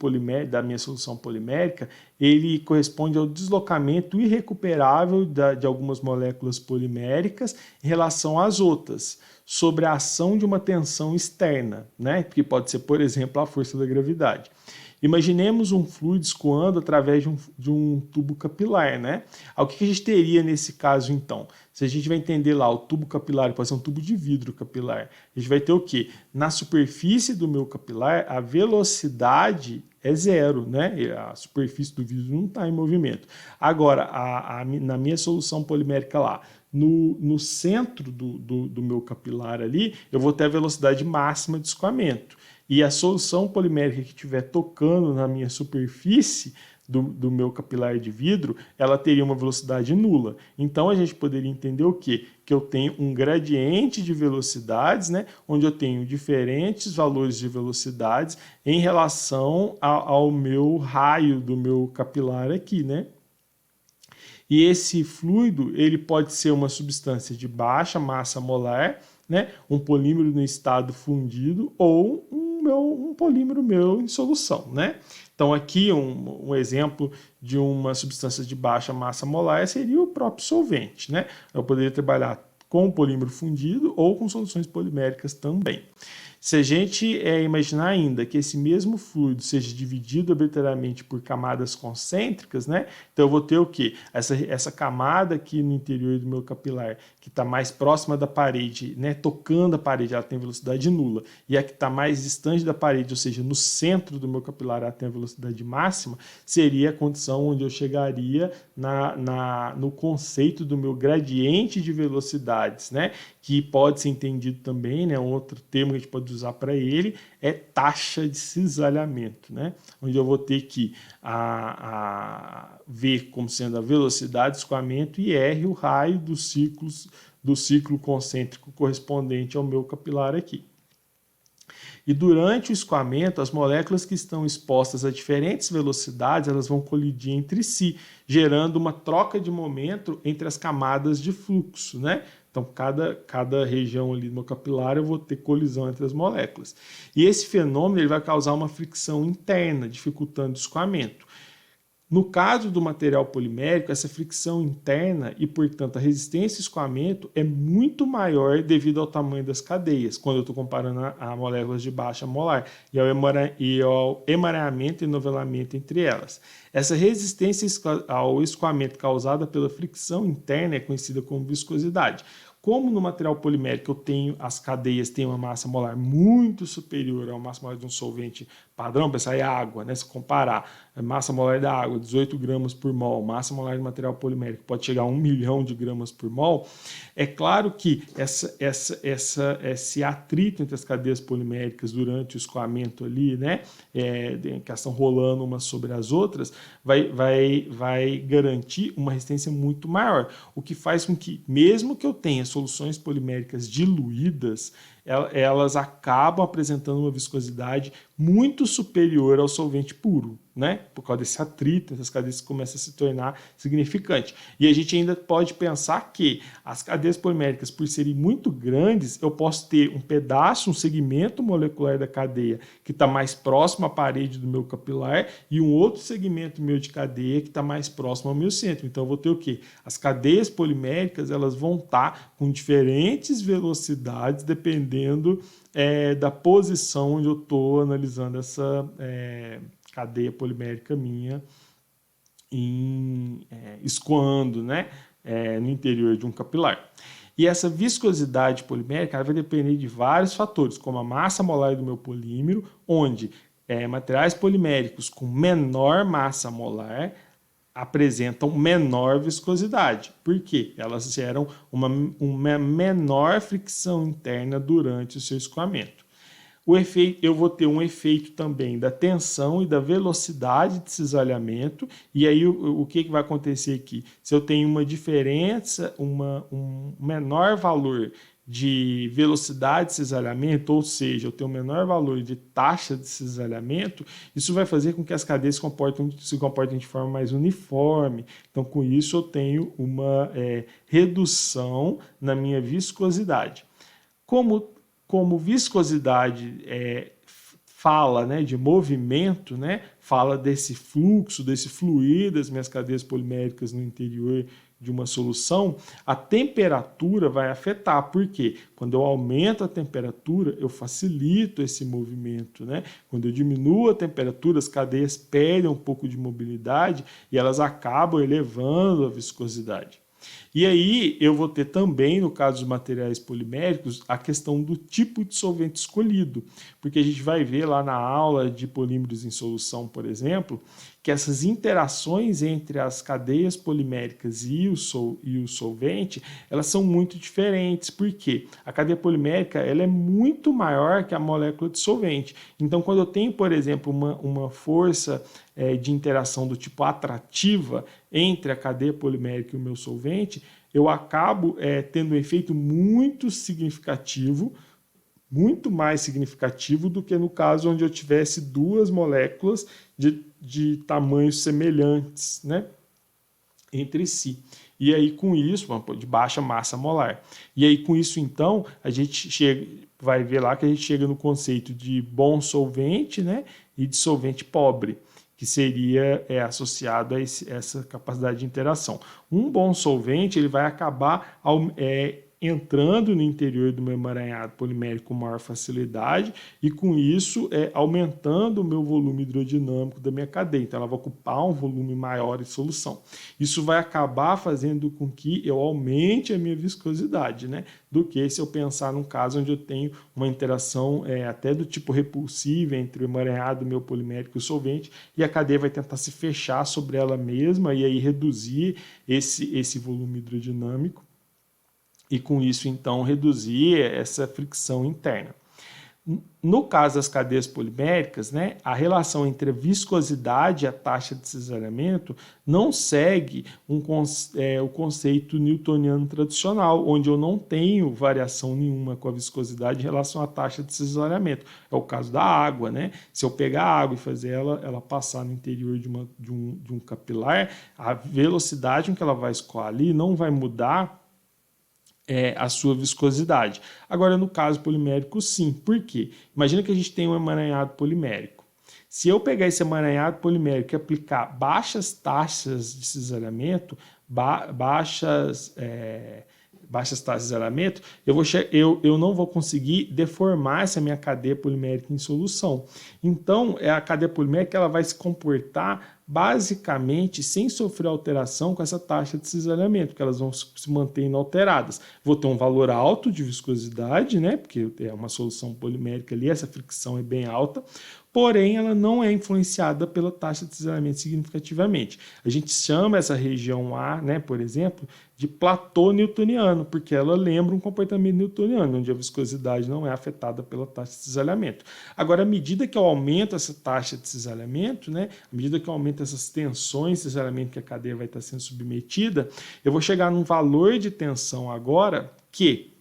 da minha solução polimérica, ele corresponde ao deslocamento irrecuperável de algumas moléculas poliméricas em relação às outras, sobre a ação de uma tensão externa, né, que pode ser, por exemplo, a força da gravidade. Imaginemos um fluido escoando através de um tubo capilar, né? O que a gente teria nesse caso, então? Se a gente vai entender lá, o tubo capilar pode ser um tubo de vidro capilar, a gente vai ter o quê? Na superfície do meu capilar, a velocidade é zero, né? A superfície do vidro não está em movimento. Agora, na minha solução polimérica lá, no centro do meu capilar ali, eu vou ter a velocidade máxima de escoamento. E a solução polimérica que estiver tocando na minha superfície do meu capilar de vidro, ela teria uma velocidade nula. Então a gente poderia entender o quê? Que eu tenho um gradiente de velocidades, né, onde eu tenho diferentes valores de velocidades em relação ao meu raio do meu capilar aqui, né? E esse fluido, ele pode ser uma substância de baixa massa molar, né, um polímero no estado fundido ou um polímero meu em solução, né? Então aqui um exemplo de uma substância de baixa massa molar seria o próprio solvente, né? Eu poderia trabalhar com polímero fundido ou com soluções poliméricas também. Se a gente imaginar ainda que esse mesmo fluido seja dividido arbitrariamente por camadas concêntricas, né? Então eu vou ter o quê? Essa camada aqui no interior do meu capilar, que está mais próxima da parede, né? Tocando a parede, ela tem velocidade nula. E a que está mais distante da parede, ou seja, no centro do meu capilar, ela tem a velocidade máxima, seria a condição onde eu chegaria no conceito do meu gradiente de velocidades, né? Que pode ser entendido também, né? Outro termo que a gente pode usar para ele é taxa de cisalhamento, né? Onde eu vou ter que ver como sendo a velocidade de escoamento e R o raio do ciclo concêntrico correspondente ao meu capilar aqui. E durante o escoamento, as moléculas que estão expostas a diferentes velocidades, elas vão colidir entre si, gerando uma troca de momento entre as camadas de fluxo, né? Então, cada região ali do meu capilar eu vou ter colisão entre as moléculas. E esse fenômeno ele vai causar uma fricção interna, dificultando o escoamento. No caso do material polimérico, essa fricção interna e, portanto, a resistência ao escoamento é muito maior devido ao tamanho das cadeias, quando eu estou comparando a moléculas de baixa molar e ao emaranhamento e novelamento entre elas. Essa resistência ao escoamento causada pela fricção interna é conhecida como viscosidade. Como no material polimérico as cadeias têm uma massa molar muito superior à massa molar de um solvente padrão, pensar em água, né? Se comparar a massa molar da água, 18 gramas por mol, massa molar de material polimérico pode chegar a 1 milhão de gramas por mol, é claro que esse atrito entre as cadeias poliméricas durante o escoamento ali, né? Que elas estão rolando umas sobre as outras, vai garantir uma resistência muito maior, o que faz com que, mesmo que eu tenha soluções poliméricas diluídas, elas acabam apresentando uma viscosidade muito superior ao solvente puro, né? Por causa desse atrito, essas cadeias começam a se tornar significantes. E a gente ainda pode pensar que as cadeias poliméricas, por serem muito grandes, eu posso ter um pedaço, um segmento molecular da cadeia que está mais próximo à parede do meu capilar e um outro segmento meu de cadeia que está mais próximo ao meu centro. Então eu vou ter o quê? As cadeias poliméricas, elas vão estar com diferentes velocidades dependendo da posição onde eu estou analisando essa cadeia polimérica minha escoando, né, no interior de um capilar. E essa viscosidade polimérica ela vai depender de vários fatores, como a massa molar do meu polímero, onde materiais poliméricos com menor massa molar apresentam menor viscosidade. Por quê? Elas geram uma menor fricção interna durante o seu escoamento. Eu vou ter um efeito também da tensão e da velocidade de cisalhamento, e aí o que vai acontecer aqui? Se eu tenho uma diferença, um menor valor de velocidade de cisalhamento, ou seja, eu tenho um menor valor de taxa de cisalhamento, isso vai fazer com que as cadeias se comportem de forma mais uniforme. Então, com isso, eu tenho uma redução na minha viscosidade. Como viscosidade fala, né, de movimento, né, fala desse fluxo, desse fluir das minhas cadeias poliméricas no interior de uma solução, a temperatura vai afetar. Por quê? Quando eu aumento a temperatura, eu facilito esse movimento, né? Quando eu diminuo a temperatura, as cadeias perdem um pouco de mobilidade e elas acabam elevando a viscosidade. E aí eu vou ter também, no caso dos materiais poliméricos, a questão do tipo de solvente escolhido, porque a gente vai ver lá na aula de polímeros em solução, por exemplo, que essas interações entre as cadeias poliméricas e o solvente, elas são muito diferentes, porque a cadeia polimérica ela é muito maior que a molécula de solvente. Então, quando eu tenho, por exemplo, uma força de interação do tipo atrativa entre a cadeia polimérica e o meu solvente, eu acabo tendo um efeito muito significativo, muito mais significativo do que no caso onde eu tivesse duas moléculas de tamanhos semelhantes, né, entre si. E aí com isso, de baixa massa molar. E aí com isso então, a gente vai ver lá que a gente chega no conceito de bom solvente, né, e de solvente pobre, que seria associado a essa capacidade de interação. Um bom solvente ele vai acabar entrando no interior do meu emaranhado polimérico com maior facilidade e, com isso, aumentando o meu volume hidrodinâmico da minha cadeia. Então, ela vai ocupar um volume maior em solução. Isso vai acabar fazendo com que eu aumente a minha viscosidade, né? Do que se eu pensar num caso onde eu tenho uma interação até do tipo repulsiva entre o emaranhado meu polimérico e o solvente, e a cadeia vai tentar se fechar sobre ela mesma e aí reduzir esse volume hidrodinâmico e com isso então reduzir essa fricção interna. No caso das cadeias poliméricas, né, a relação entre a viscosidade e a taxa de cisalhamento não segue o conceito newtoniano tradicional, onde eu não tenho variação nenhuma com a viscosidade em relação à taxa de cisalhamento. É o caso da água, né? Se eu pegar a água e fazer ela passar no interior de um capilar, a velocidade com que ela vai escoar ali não vai mudar a sua viscosidade. Agora, no caso polimérico, sim. Por quê? Imagina que a gente tem um emaranhado polimérico. Se eu pegar esse emaranhado polimérico e aplicar baixas taxas de cisalhamento, baixas taxas de cisalhamento, eu não vou conseguir deformar essa minha cadeia polimérica em solução. Então, a cadeia polimérica ela vai se comportar basicamente sem sofrer alteração com essa taxa de cisalhamento, porque elas vão se manter inalteradas. Vou ter um valor alto de viscosidade, né, porque é uma solução polimérica ali, essa fricção é bem alta, porém ela não é influenciada pela taxa de cisalhamento significativamente. A gente chama essa região A, né, por exemplo, de platô newtoniano, porque ela lembra um comportamento newtoniano, onde a viscosidade não é afetada pela taxa de cisalhamento. Agora, à medida que eu aumento essa taxa de cisalhamento, né, à medida que eu aumento essas tensões de cisalhamento que a cadeia vai estar sendo submetida, eu vou chegar num valor de tensão agora que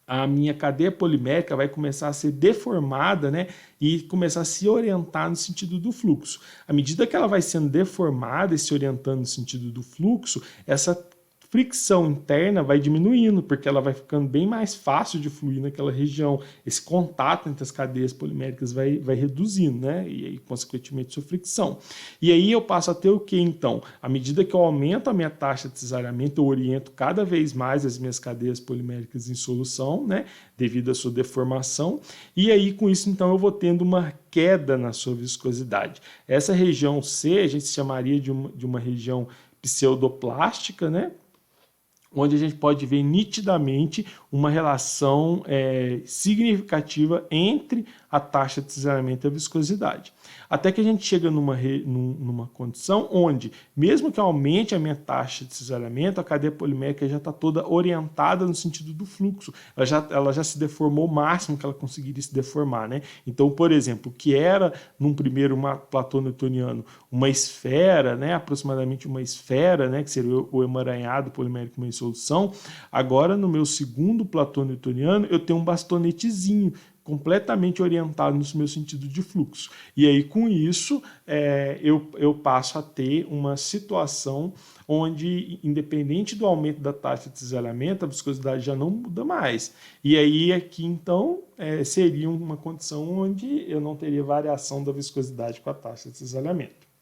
a minha cadeia polimérica vai começar a ser deformada, né, e começar a se orientar no sentido do fluxo. À medida que ela vai sendo deformada e se orientando no sentido do fluxo, essa fricção interna vai diminuindo, porque ela vai ficando bem mais fácil de fluir naquela região. Esse contato entre as cadeias poliméricas vai reduzindo, né? E aí, consequentemente, sua fricção. E aí eu passo a ter o que, então? À medida que eu aumento a minha taxa de cisalhamento, eu oriento cada vez mais as minhas cadeias poliméricas em solução, né? Devido à sua deformação. E aí, com isso, então, eu vou tendo uma queda na sua viscosidade. Essa região C, a gente chamaria de uma região pseudoplástica, né? Onde a gente pode ver nitidamente uma relação significativa entre a taxa de cisalhamento e a viscosidade. Até que a gente chega numa condição onde, mesmo que aumente a minha taxa de cisalhamento, a cadeia polimérica já está toda orientada no sentido do fluxo. Ela já se deformou o máximo que ela conseguiria se deformar, né? Então, por exemplo, o que era, num primeiro platô newtoniano, uma esfera, né, aproximadamente uma esfera, né, que seria o emaranhado polimérico em solução, agora no meu segundo platô newtoniano eu tenho um bastonetezinho completamente orientado no meu sentido de fluxo. E aí, com isso, eu passo a ter uma situação onde, independente do aumento da taxa de cisalhamento, a viscosidade já não muda mais. E aí, aqui, então, seria uma condição onde eu não teria variação da viscosidade com a taxa de cisalhamento.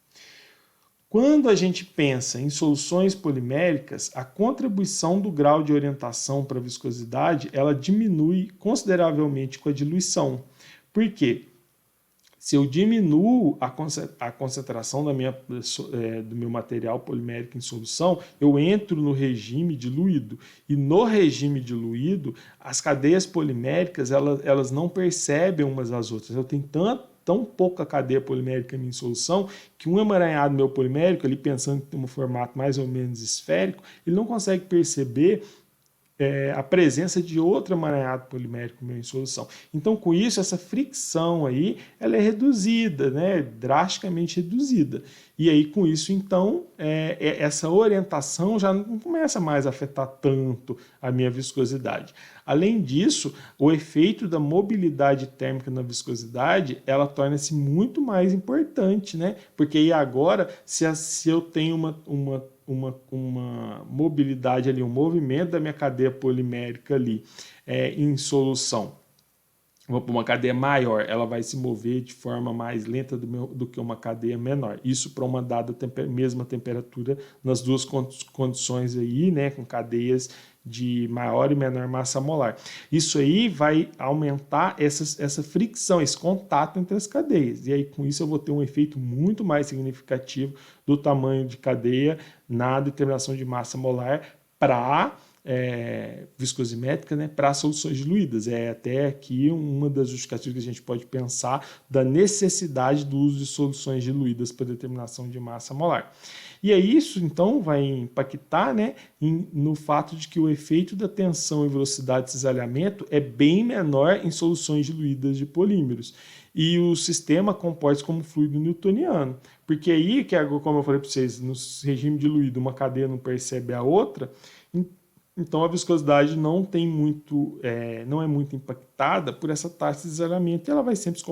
Quando a gente pensa em soluções poliméricas, a contribuição do grau de orientação para a viscosidade ela diminui consideravelmente com a diluição. Por quê? Se eu diminuo a concentração do meu material polimérico em solução, eu entro no regime diluído. E no regime diluído, as cadeias poliméricas elas não percebem umas às outras. Eu tenho tão pouca cadeia polimérica em solução que um emaranhado meu polimérico, ele pensando que tem um formato mais ou menos esférico, ele não consegue perceber a presença de outro emaranhado polimérico meu em solução. Então, com isso, essa fricção aí, ela é reduzida, né? Drasticamente reduzida. E aí, com isso, então, essa orientação já não começa mais a afetar tanto a minha viscosidade. Além disso, o efeito da mobilidade térmica na viscosidade, ela torna-se muito mais importante, né? Porque aí agora, se eu tenho uma mobilidade ali, um movimento da minha cadeia polimérica ali em solução, vou para uma cadeia maior, ela vai se mover de forma mais lenta do que uma cadeia menor. Isso para uma dada mesma temperatura nas duas condições aí, né, com cadeias de maior e menor massa molar. Isso aí vai aumentar essa fricção, esse contato entre as cadeias. E aí, com isso, eu vou ter um efeito muito mais significativo do tamanho de cadeia na determinação de massa molar para viscosimétrica, né, para soluções diluídas. É até aqui uma das justificativas que a gente pode pensar da necessidade do uso de soluções diluídas para determinação de massa molar. E aí isso, então, vai impactar, né, no fato de que o efeito da tensão e velocidade de cisalhamento é bem menor em soluções diluídas de polímeros. E o sistema comporta-se como fluido newtoniano. Porque aí, como eu falei para vocês, no regime diluído, uma cadeia não percebe a outra, então a viscosidade não é muito impactada por essa taxa de cisalhamento e ela vai sempre se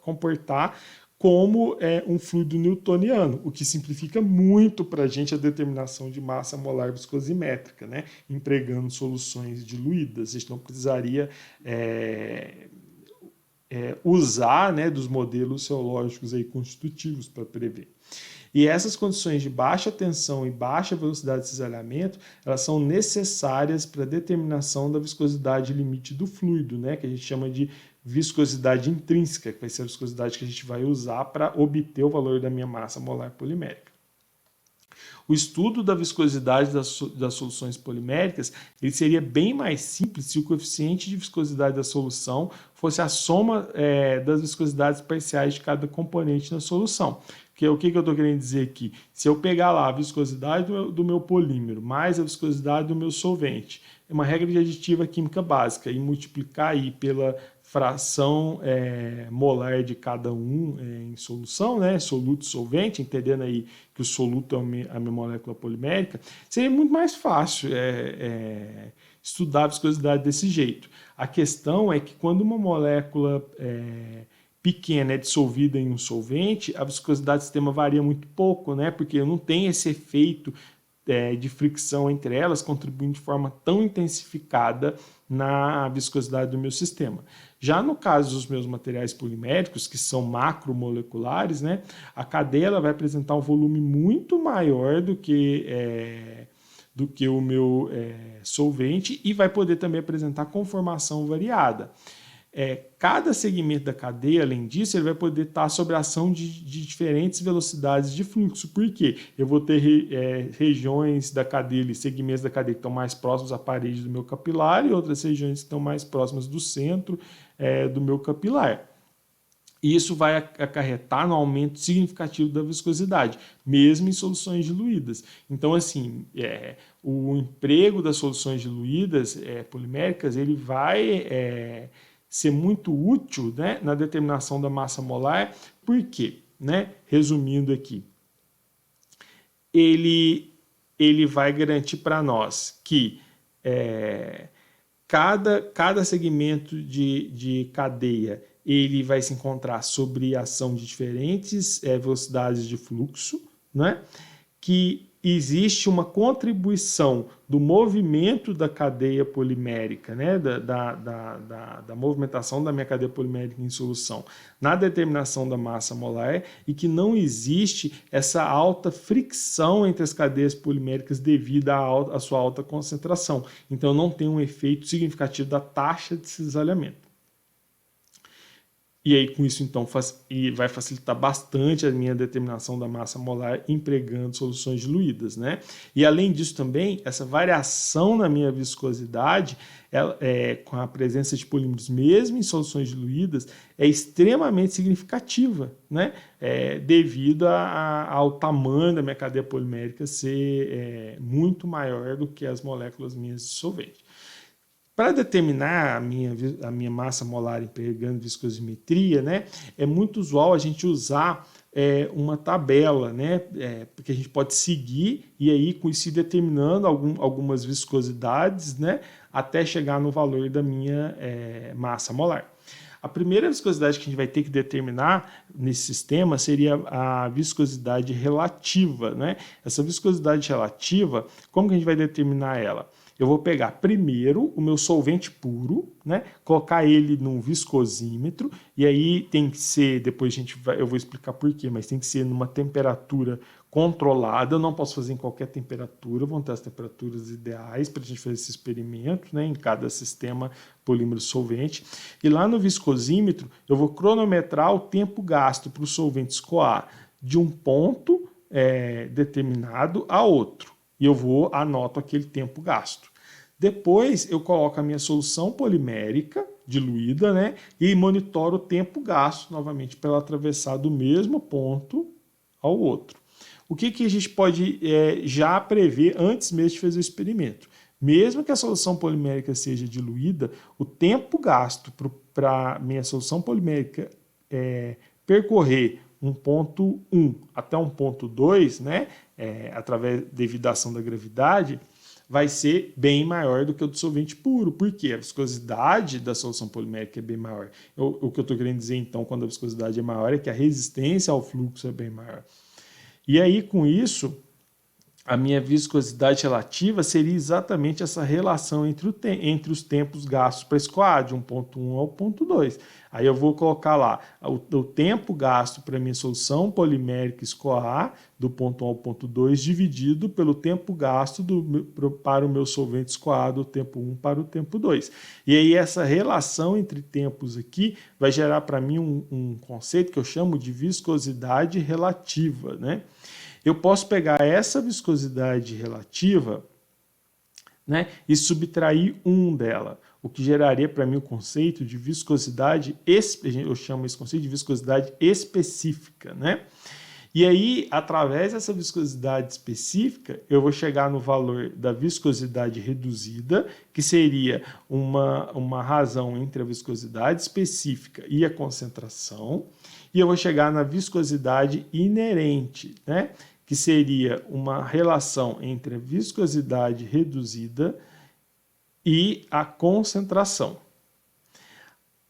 comportar como um fluido newtoniano, o que simplifica muito para a gente a determinação de massa molar viscosimétrica, né? Empregando soluções diluídas. A gente não precisaria usar, né, dos modelos geológicos aí constitutivos para prever. E essas condições de baixa tensão e baixa velocidade de cisalhamento, elas são necessárias para a determinação da viscosidade limite do fluido, né, que a gente chama de viscosidade intrínseca, que vai ser a viscosidade que a gente vai usar para obter o valor da minha massa molar polimérica. O estudo da viscosidade das soluções poliméricas ele seria bem mais simples se o coeficiente de viscosidade da solução fosse a soma das viscosidades parciais de cada componente na solução. Que o que eu estou querendo dizer aqui? Se eu pegar lá a viscosidade do meu polímero mais a viscosidade do meu solvente, é uma regra de aditiva química básica, e multiplicar aí pela fração molar de cada um em solução, né? Soluto e solvente, entendendo aí que o soluto é a minha molécula polimérica, seria muito mais fácil estudar a viscosidade desse jeito. A questão é que quando uma molécula pequena é dissolvida em um solvente, a viscosidade do sistema varia muito pouco, né? Porque eu não tenho esse efeito de fricção entre elas, contribuindo de forma tão intensificada na viscosidade do meu sistema. Já no caso dos meus materiais poliméricos, que são macromoleculares, né, a cadeia ela vai apresentar um volume muito maior do que o meu solvente e vai poder também apresentar conformação variada. Cada segmento da cadeia, além disso, ele vai poder estar sob a ação de diferentes velocidades de fluxo. Por quê? Eu vou ter regiões da cadeia, segmentos da cadeia que estão mais próximos à parede do meu capilar e outras regiões que estão mais próximas do centro do meu capilar. Isso vai acarretar no aumento significativo da viscosidade, mesmo em soluções diluídas. Então, assim, o emprego das soluções diluídas poliméricas, ele vai ser muito útil, né, na determinação da massa molar. Por quê? Né? Resumindo aqui, ele vai garantir para nós que cada segmento de cadeia ele vai se encontrar sob ação de diferentes velocidades de fluxo, né? Que existe uma contribuição do movimento da cadeia polimérica, né? da movimentação da minha cadeia polimérica em solução na determinação da massa molar e que não existe essa alta fricção entre as cadeias poliméricas devido à sua alta concentração. Então não tem um efeito significativo da taxa de cisalhamento. E aí, com isso, então, vai facilitar bastante a minha determinação da massa molar empregando soluções diluídas, né? E, além disso, também, essa variação na minha viscosidade, com a presença de polímeros, mesmo em soluções diluídas, é extremamente significativa, né? Devido ao tamanho da minha cadeia polimérica ser muito maior do que as moléculas minhas de solvente. Para determinar a minha massa molar empregando viscosimetria, né, é muito usual a gente usar uma tabela, né, porque a gente pode seguir e aí com isso ir determinando algumas viscosidades, né, até chegar no valor da minha massa molar. A primeira viscosidade que a gente vai ter que determinar nesse sistema seria a viscosidade relativa, né? Essa viscosidade relativa, como que a gente vai determinar ela? Eu vou pegar primeiro o meu solvente puro, né, colocar ele num viscosímetro, e aí tem que ser, depois eu vou explicar por quê, mas tem que ser numa temperatura controlada, eu não posso fazer em qualquer temperatura, vão ter as temperaturas ideais para a gente fazer esse experimento, né, em cada sistema polímero solvente. E lá no viscosímetro, eu vou cronometrar o tempo gasto para o solvente escoar de um ponto determinado a outro. E eu anoto aquele tempo gasto. Depois eu coloco a minha solução polimérica diluída, né, e monitoro o tempo gasto novamente para ela atravessar do mesmo ponto ao outro. O que a gente pode já prever antes mesmo de fazer o experimento? Mesmo que a solução polimérica seja diluída, o tempo gasto para a minha solução polimérica percorrer um ponto 1 até um ponto 2, né, devido à ação da gravidade, vai ser bem maior do que o do solvente puro. Por quê? A viscosidade da solução polimérica é bem maior. O que eu estou querendo dizer, então, quando a viscosidade é maior, é que a resistência ao fluxo é bem maior. E aí, com isso, a minha viscosidade relativa seria exatamente essa relação entre os tempos gastos para escoar, de um ponto 1 ao ponto 2. Aí eu vou colocar lá o tempo gasto para a minha solução polimérica escoar, do ponto 1 ao ponto 2, dividido pelo tempo gasto para o meu solvente escoar, do tempo 1 para o tempo 2. E aí essa relação entre tempos aqui vai gerar para mim um conceito que eu chamo de viscosidade relativa, né? Eu posso pegar essa viscosidade relativa, né, e subtrair 1 dela, o que geraria para mim o conceito de viscosidade, eu chamo esse conceito de viscosidade específica, né? E aí, através dessa viscosidade específica, eu vou chegar no valor da viscosidade reduzida, que seria uma razão entre a viscosidade específica e a concentração, e eu vou chegar na viscosidade inerente, né? Que seria uma relação entre a viscosidade reduzida e a concentração.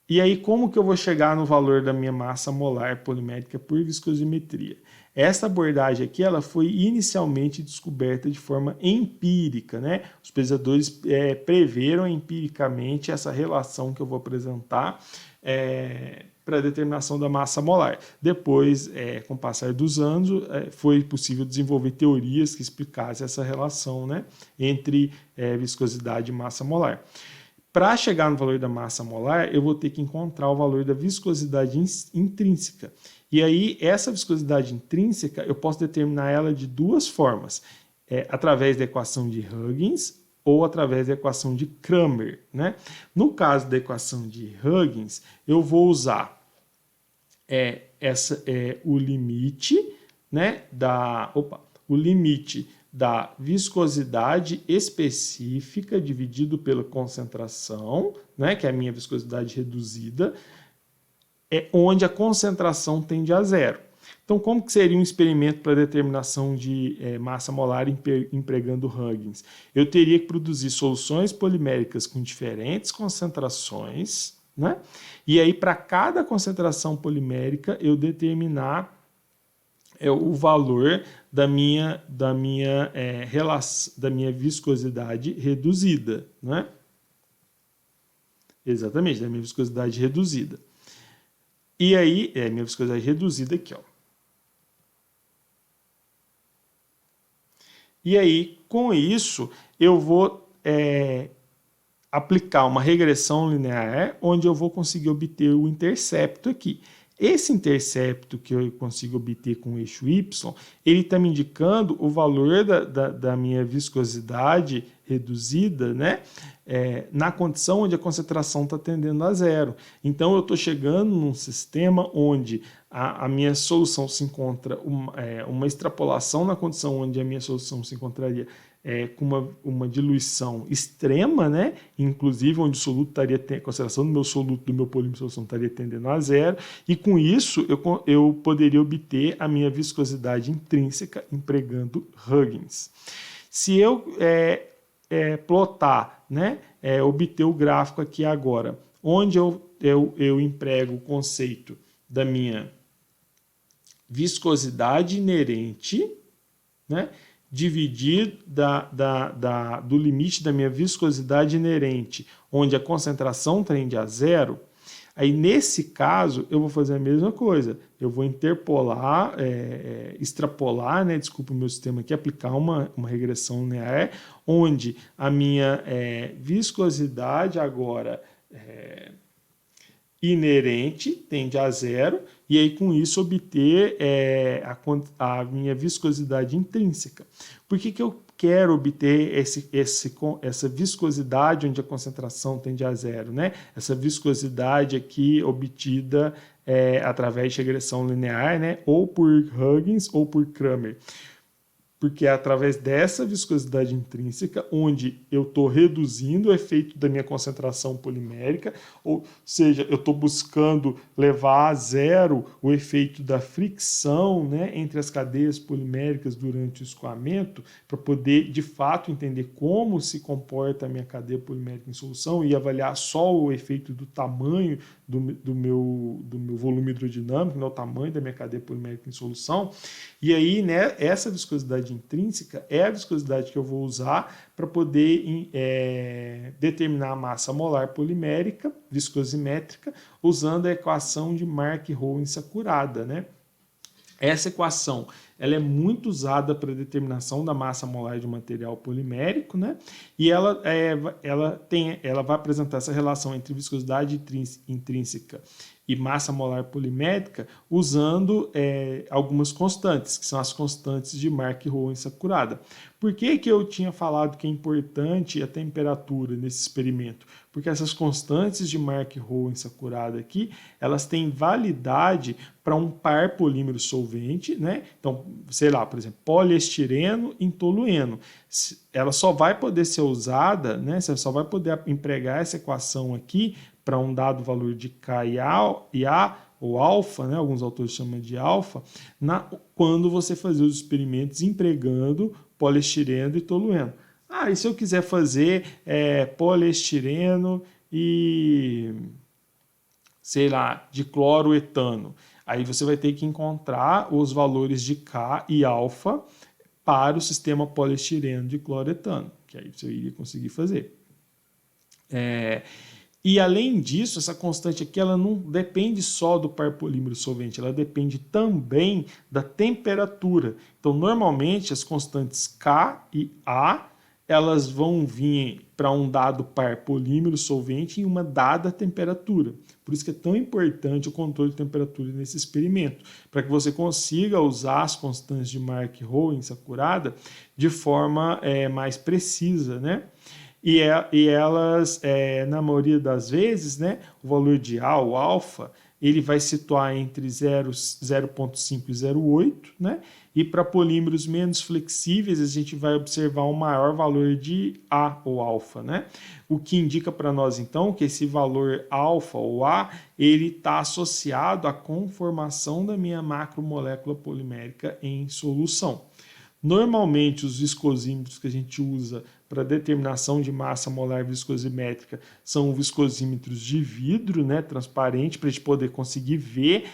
E aí, como que eu vou chegar no valor da minha massa molar polimérica por viscosimetria? Essa abordagem aqui, ela foi inicialmente descoberta de forma empírica, né? Os pesquisadores preveram empiricamente essa relação que eu vou apresentar para a determinação da massa molar. Depois, com o passar dos anos, foi possível desenvolver teorias que explicassem essa relação, né, entre viscosidade e massa molar. Para chegar no valor da massa molar, eu vou ter que encontrar o valor da viscosidade intrínseca. E aí, essa viscosidade intrínseca, eu posso determinar ela de duas formas. Através da equação de Huygens ou através da equação de Kramer, né? No caso da equação de Huygens, eu vou usar o limite, né, o limite da viscosidade específica dividido pela concentração, né, que é a minha viscosidade reduzida, onde a concentração tende a zero. Então, como que seria um experimento para determinação de massa molar empregando Huygens? Eu teria que produzir soluções poliméricas com diferentes concentrações, né? E aí, para cada concentração polimérica, eu determinar o valor da minha viscosidade reduzida, né? Exatamente, da minha viscosidade reduzida. E aí, minha viscosidade reduzida aqui, ó. E aí, com isso, eu vou aplicar uma regressão linear, onde eu vou conseguir obter o intercepto aqui. Esse intercepto que eu consigo obter com o eixo Y, ele está me indicando o valor da minha viscosidade reduzida, né? Na condição onde a concentração está tendendo a zero. Então, eu estou chegando num sistema onde a minha solução se encontra, uma extrapolação na condição onde a minha solução se encontraria com uma diluição extrema, né? Inclusive onde o soluto estaria, a concentração do meu soluto, do meu polímero de solução estaria tendendo a zero, e com isso eu poderia obter a minha viscosidade intrínseca empregando Huygens. Se eu plotar, né? Obter o gráfico aqui agora, onde eu emprego o conceito da minha viscosidade inerente, né? Dividir do limite da minha viscosidade inerente, onde a concentração tende a zero, aí nesse caso eu vou fazer a mesma coisa. Eu vou interpolar, extrapolar, né, desculpa o meu sistema aqui, aplicar uma regressão linear, onde a minha viscosidade agora inerente tende a zero, e aí com isso obter a minha viscosidade intrínseca. Por que eu quero obter essa viscosidade onde a concentração tende a zero, né? Essa viscosidade aqui obtida através de regressão linear, né? Ou por Huygens ou por Kramer. Porque é através dessa viscosidade intrínseca onde eu estou reduzindo o efeito da minha concentração polimérica, ou seja, eu estou buscando levar a zero o efeito da fricção, né, entre as cadeias poliméricas durante o escoamento, para poder, de fato, entender como se comporta a minha cadeia polimérica em solução e avaliar só o efeito do tamanho do meu volume hidrodinâmico, né, o tamanho da minha cadeia polimérica em solução. E aí, né, essa viscosidade intrínseca é a viscosidade que eu vou usar para poder determinar a massa molar polimérica, viscosimétrica, usando a equação de Mark-Rowan-Sakurada, né? Essa equação ela é muito usada para a determinação da massa molar de um material polimérico, né? E ela vai apresentar essa relação entre viscosidade intrínseca e massa molar polimétrica usando algumas constantes, que são as constantes de Mark-Rowan-Sakurada. Por que eu tinha falado que é importante a temperatura nesse experimento? Porque essas constantes de Mark-Rowan-Sakurada aqui, elas têm validade para um par polímero solvente, né? Então, sei lá, por exemplo, poliestireno em tolueno. Ela só vai poder ser usada, né? Você só vai poder empregar essa equação aqui para um dado valor de K e A ou alfa, né? Alguns autores chamam de alfa, quando você fazer os experimentos empregando poliestireno e tolueno. E se eu quiser fazer poliestireno e, sei lá, de cloroetano, aí você vai ter que encontrar os valores de K e alfa para o sistema poliestireno de cloroetano, que aí você iria conseguir fazer. E além disso, essa constante aqui ela não depende só do par polímero solvente, ela depende também da temperatura. Então, normalmente, as constantes K e A elas vão vir para um dado par polímero solvente em uma dada temperatura. Por isso que é tão importante o controle de temperatura nesse experimento, para que você consiga usar as constantes de Mark-Rowan-Sakurada de forma mais precisa, né? E elas, na maioria das vezes, né, o valor de A, o alfa, ele vai situar entre 0,5 e 0,8, né? E para polímeros menos flexíveis, a gente vai observar um maior valor de A ou alfa, né? O que indica para nós, então, que esse valor alfa ou A, ele está associado à conformação da minha macromolécula polimérica em solução. Normalmente, os viscosímetros que a gente usa para determinação de massa molar viscosimétrica são viscosímetros de vidro, né, transparente, para a gente poder conseguir ver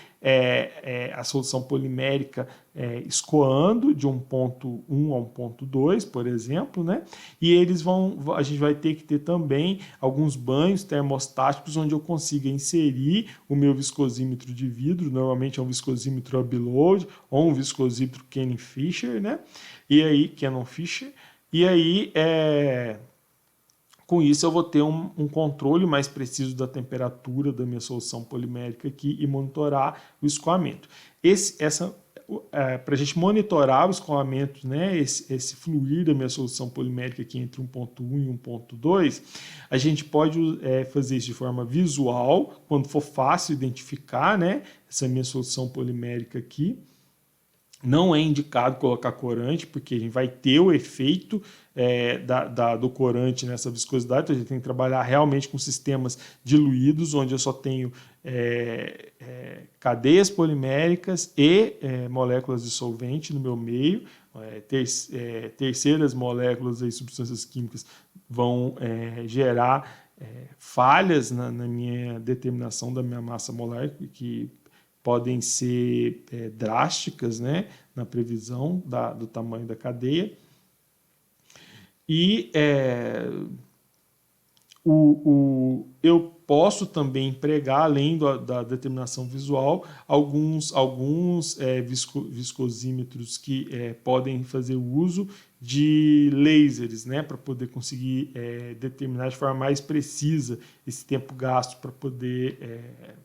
a solução polimérica escoando de 1,1 a 1,2, por exemplo, né? E a gente vai ter que ter também alguns banhos termostáticos onde eu consiga inserir o meu viscosímetro de vidro, normalmente é um viscosímetro Upload ou um viscosímetro Cannon-Fisher, né? E aí, Cannon-Fisher, e aí, com isso eu vou ter um controle mais preciso da temperatura da minha solução polimérica aqui e monitorar o escoamento. Para a gente monitorar o escoamento, né, esse fluir da minha solução polimérica aqui entre 1,1 e 1,2, a gente pode fazer isso de forma visual, quando for fácil identificar, né, essa minha solução polimérica aqui. Não é indicado colocar corante, porque a gente vai ter o efeito do corante nessa viscosidade, então a gente tem que trabalhar realmente com sistemas diluídos, onde eu só tenho cadeias poliméricas e moléculas de solvente no meu meio, terceiras moléculas e substâncias químicas vão gerar falhas na minha determinação da minha massa molar, que podem ser drásticas, né, na previsão do tamanho da cadeia. E eu posso também empregar, além da determinação visual, alguns viscosímetros que podem fazer uso de lasers, né, para poder conseguir determinar de forma mais precisa esse tempo gasto para poder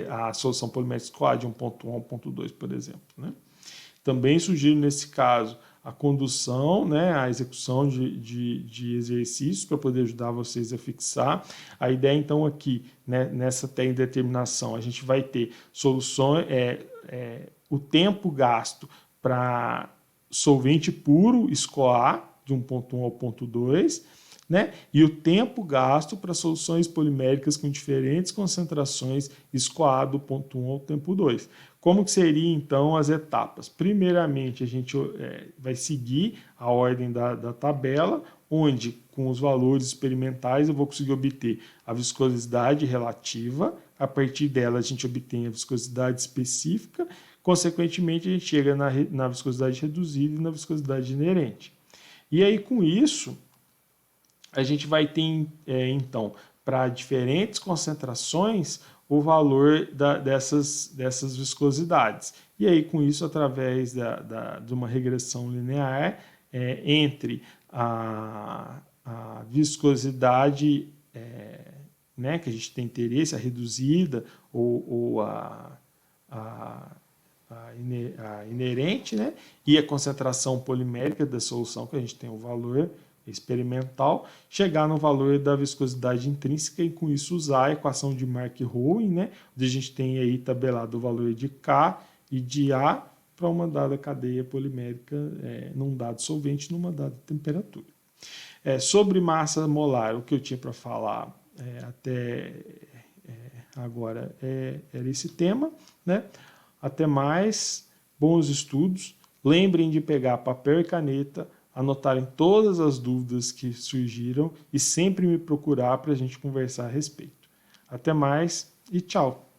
a solução polimérica escoar de 1,1 a 1,2, por exemplo, né? Também sugiro, nesse caso, a condução, né, a execução de exercícios para poder ajudar vocês a fixar. A ideia, então, aqui, né, nessa determinação, a gente vai ter soluções, o tempo gasto para solvente puro escoar de 1,1 ao 1,2, né? E o tempo gasto para soluções poliméricas com diferentes concentrações escoar do 1,1 ao tempo 2. Como que seria, então, as etapas? Primeiramente, a gente vai seguir a ordem da tabela, onde, com os valores experimentais, eu vou conseguir obter a viscosidade relativa. A partir dela, a gente obtém a viscosidade específica. Consequentemente, a gente chega na viscosidade reduzida e na viscosidade inerente. E aí, com isso, a gente vai ter, então, para diferentes concentrações, o valor dessas viscosidades. E aí, com isso, através de uma regressão linear entre a viscosidade né, que a gente tem interesse, a reduzida ou a inerente, né, e a concentração polimérica da solução, que a gente tem o valor experimental, chegar no valor da viscosidade intrínseca e com isso usar a equação de Mark-Rowan, né, onde a gente tem aí tabelado o valor de K e de A para uma dada cadeia polimérica num dado solvente numa dada temperatura. Sobre massa molar, o que eu tinha para falar até agora era esse tema, né? Até mais, bons estudos. Lembrem de pegar papel e caneta, anotarem todas as dúvidas que surgiram e sempre me procurar para a gente conversar a respeito. Até mais e tchau!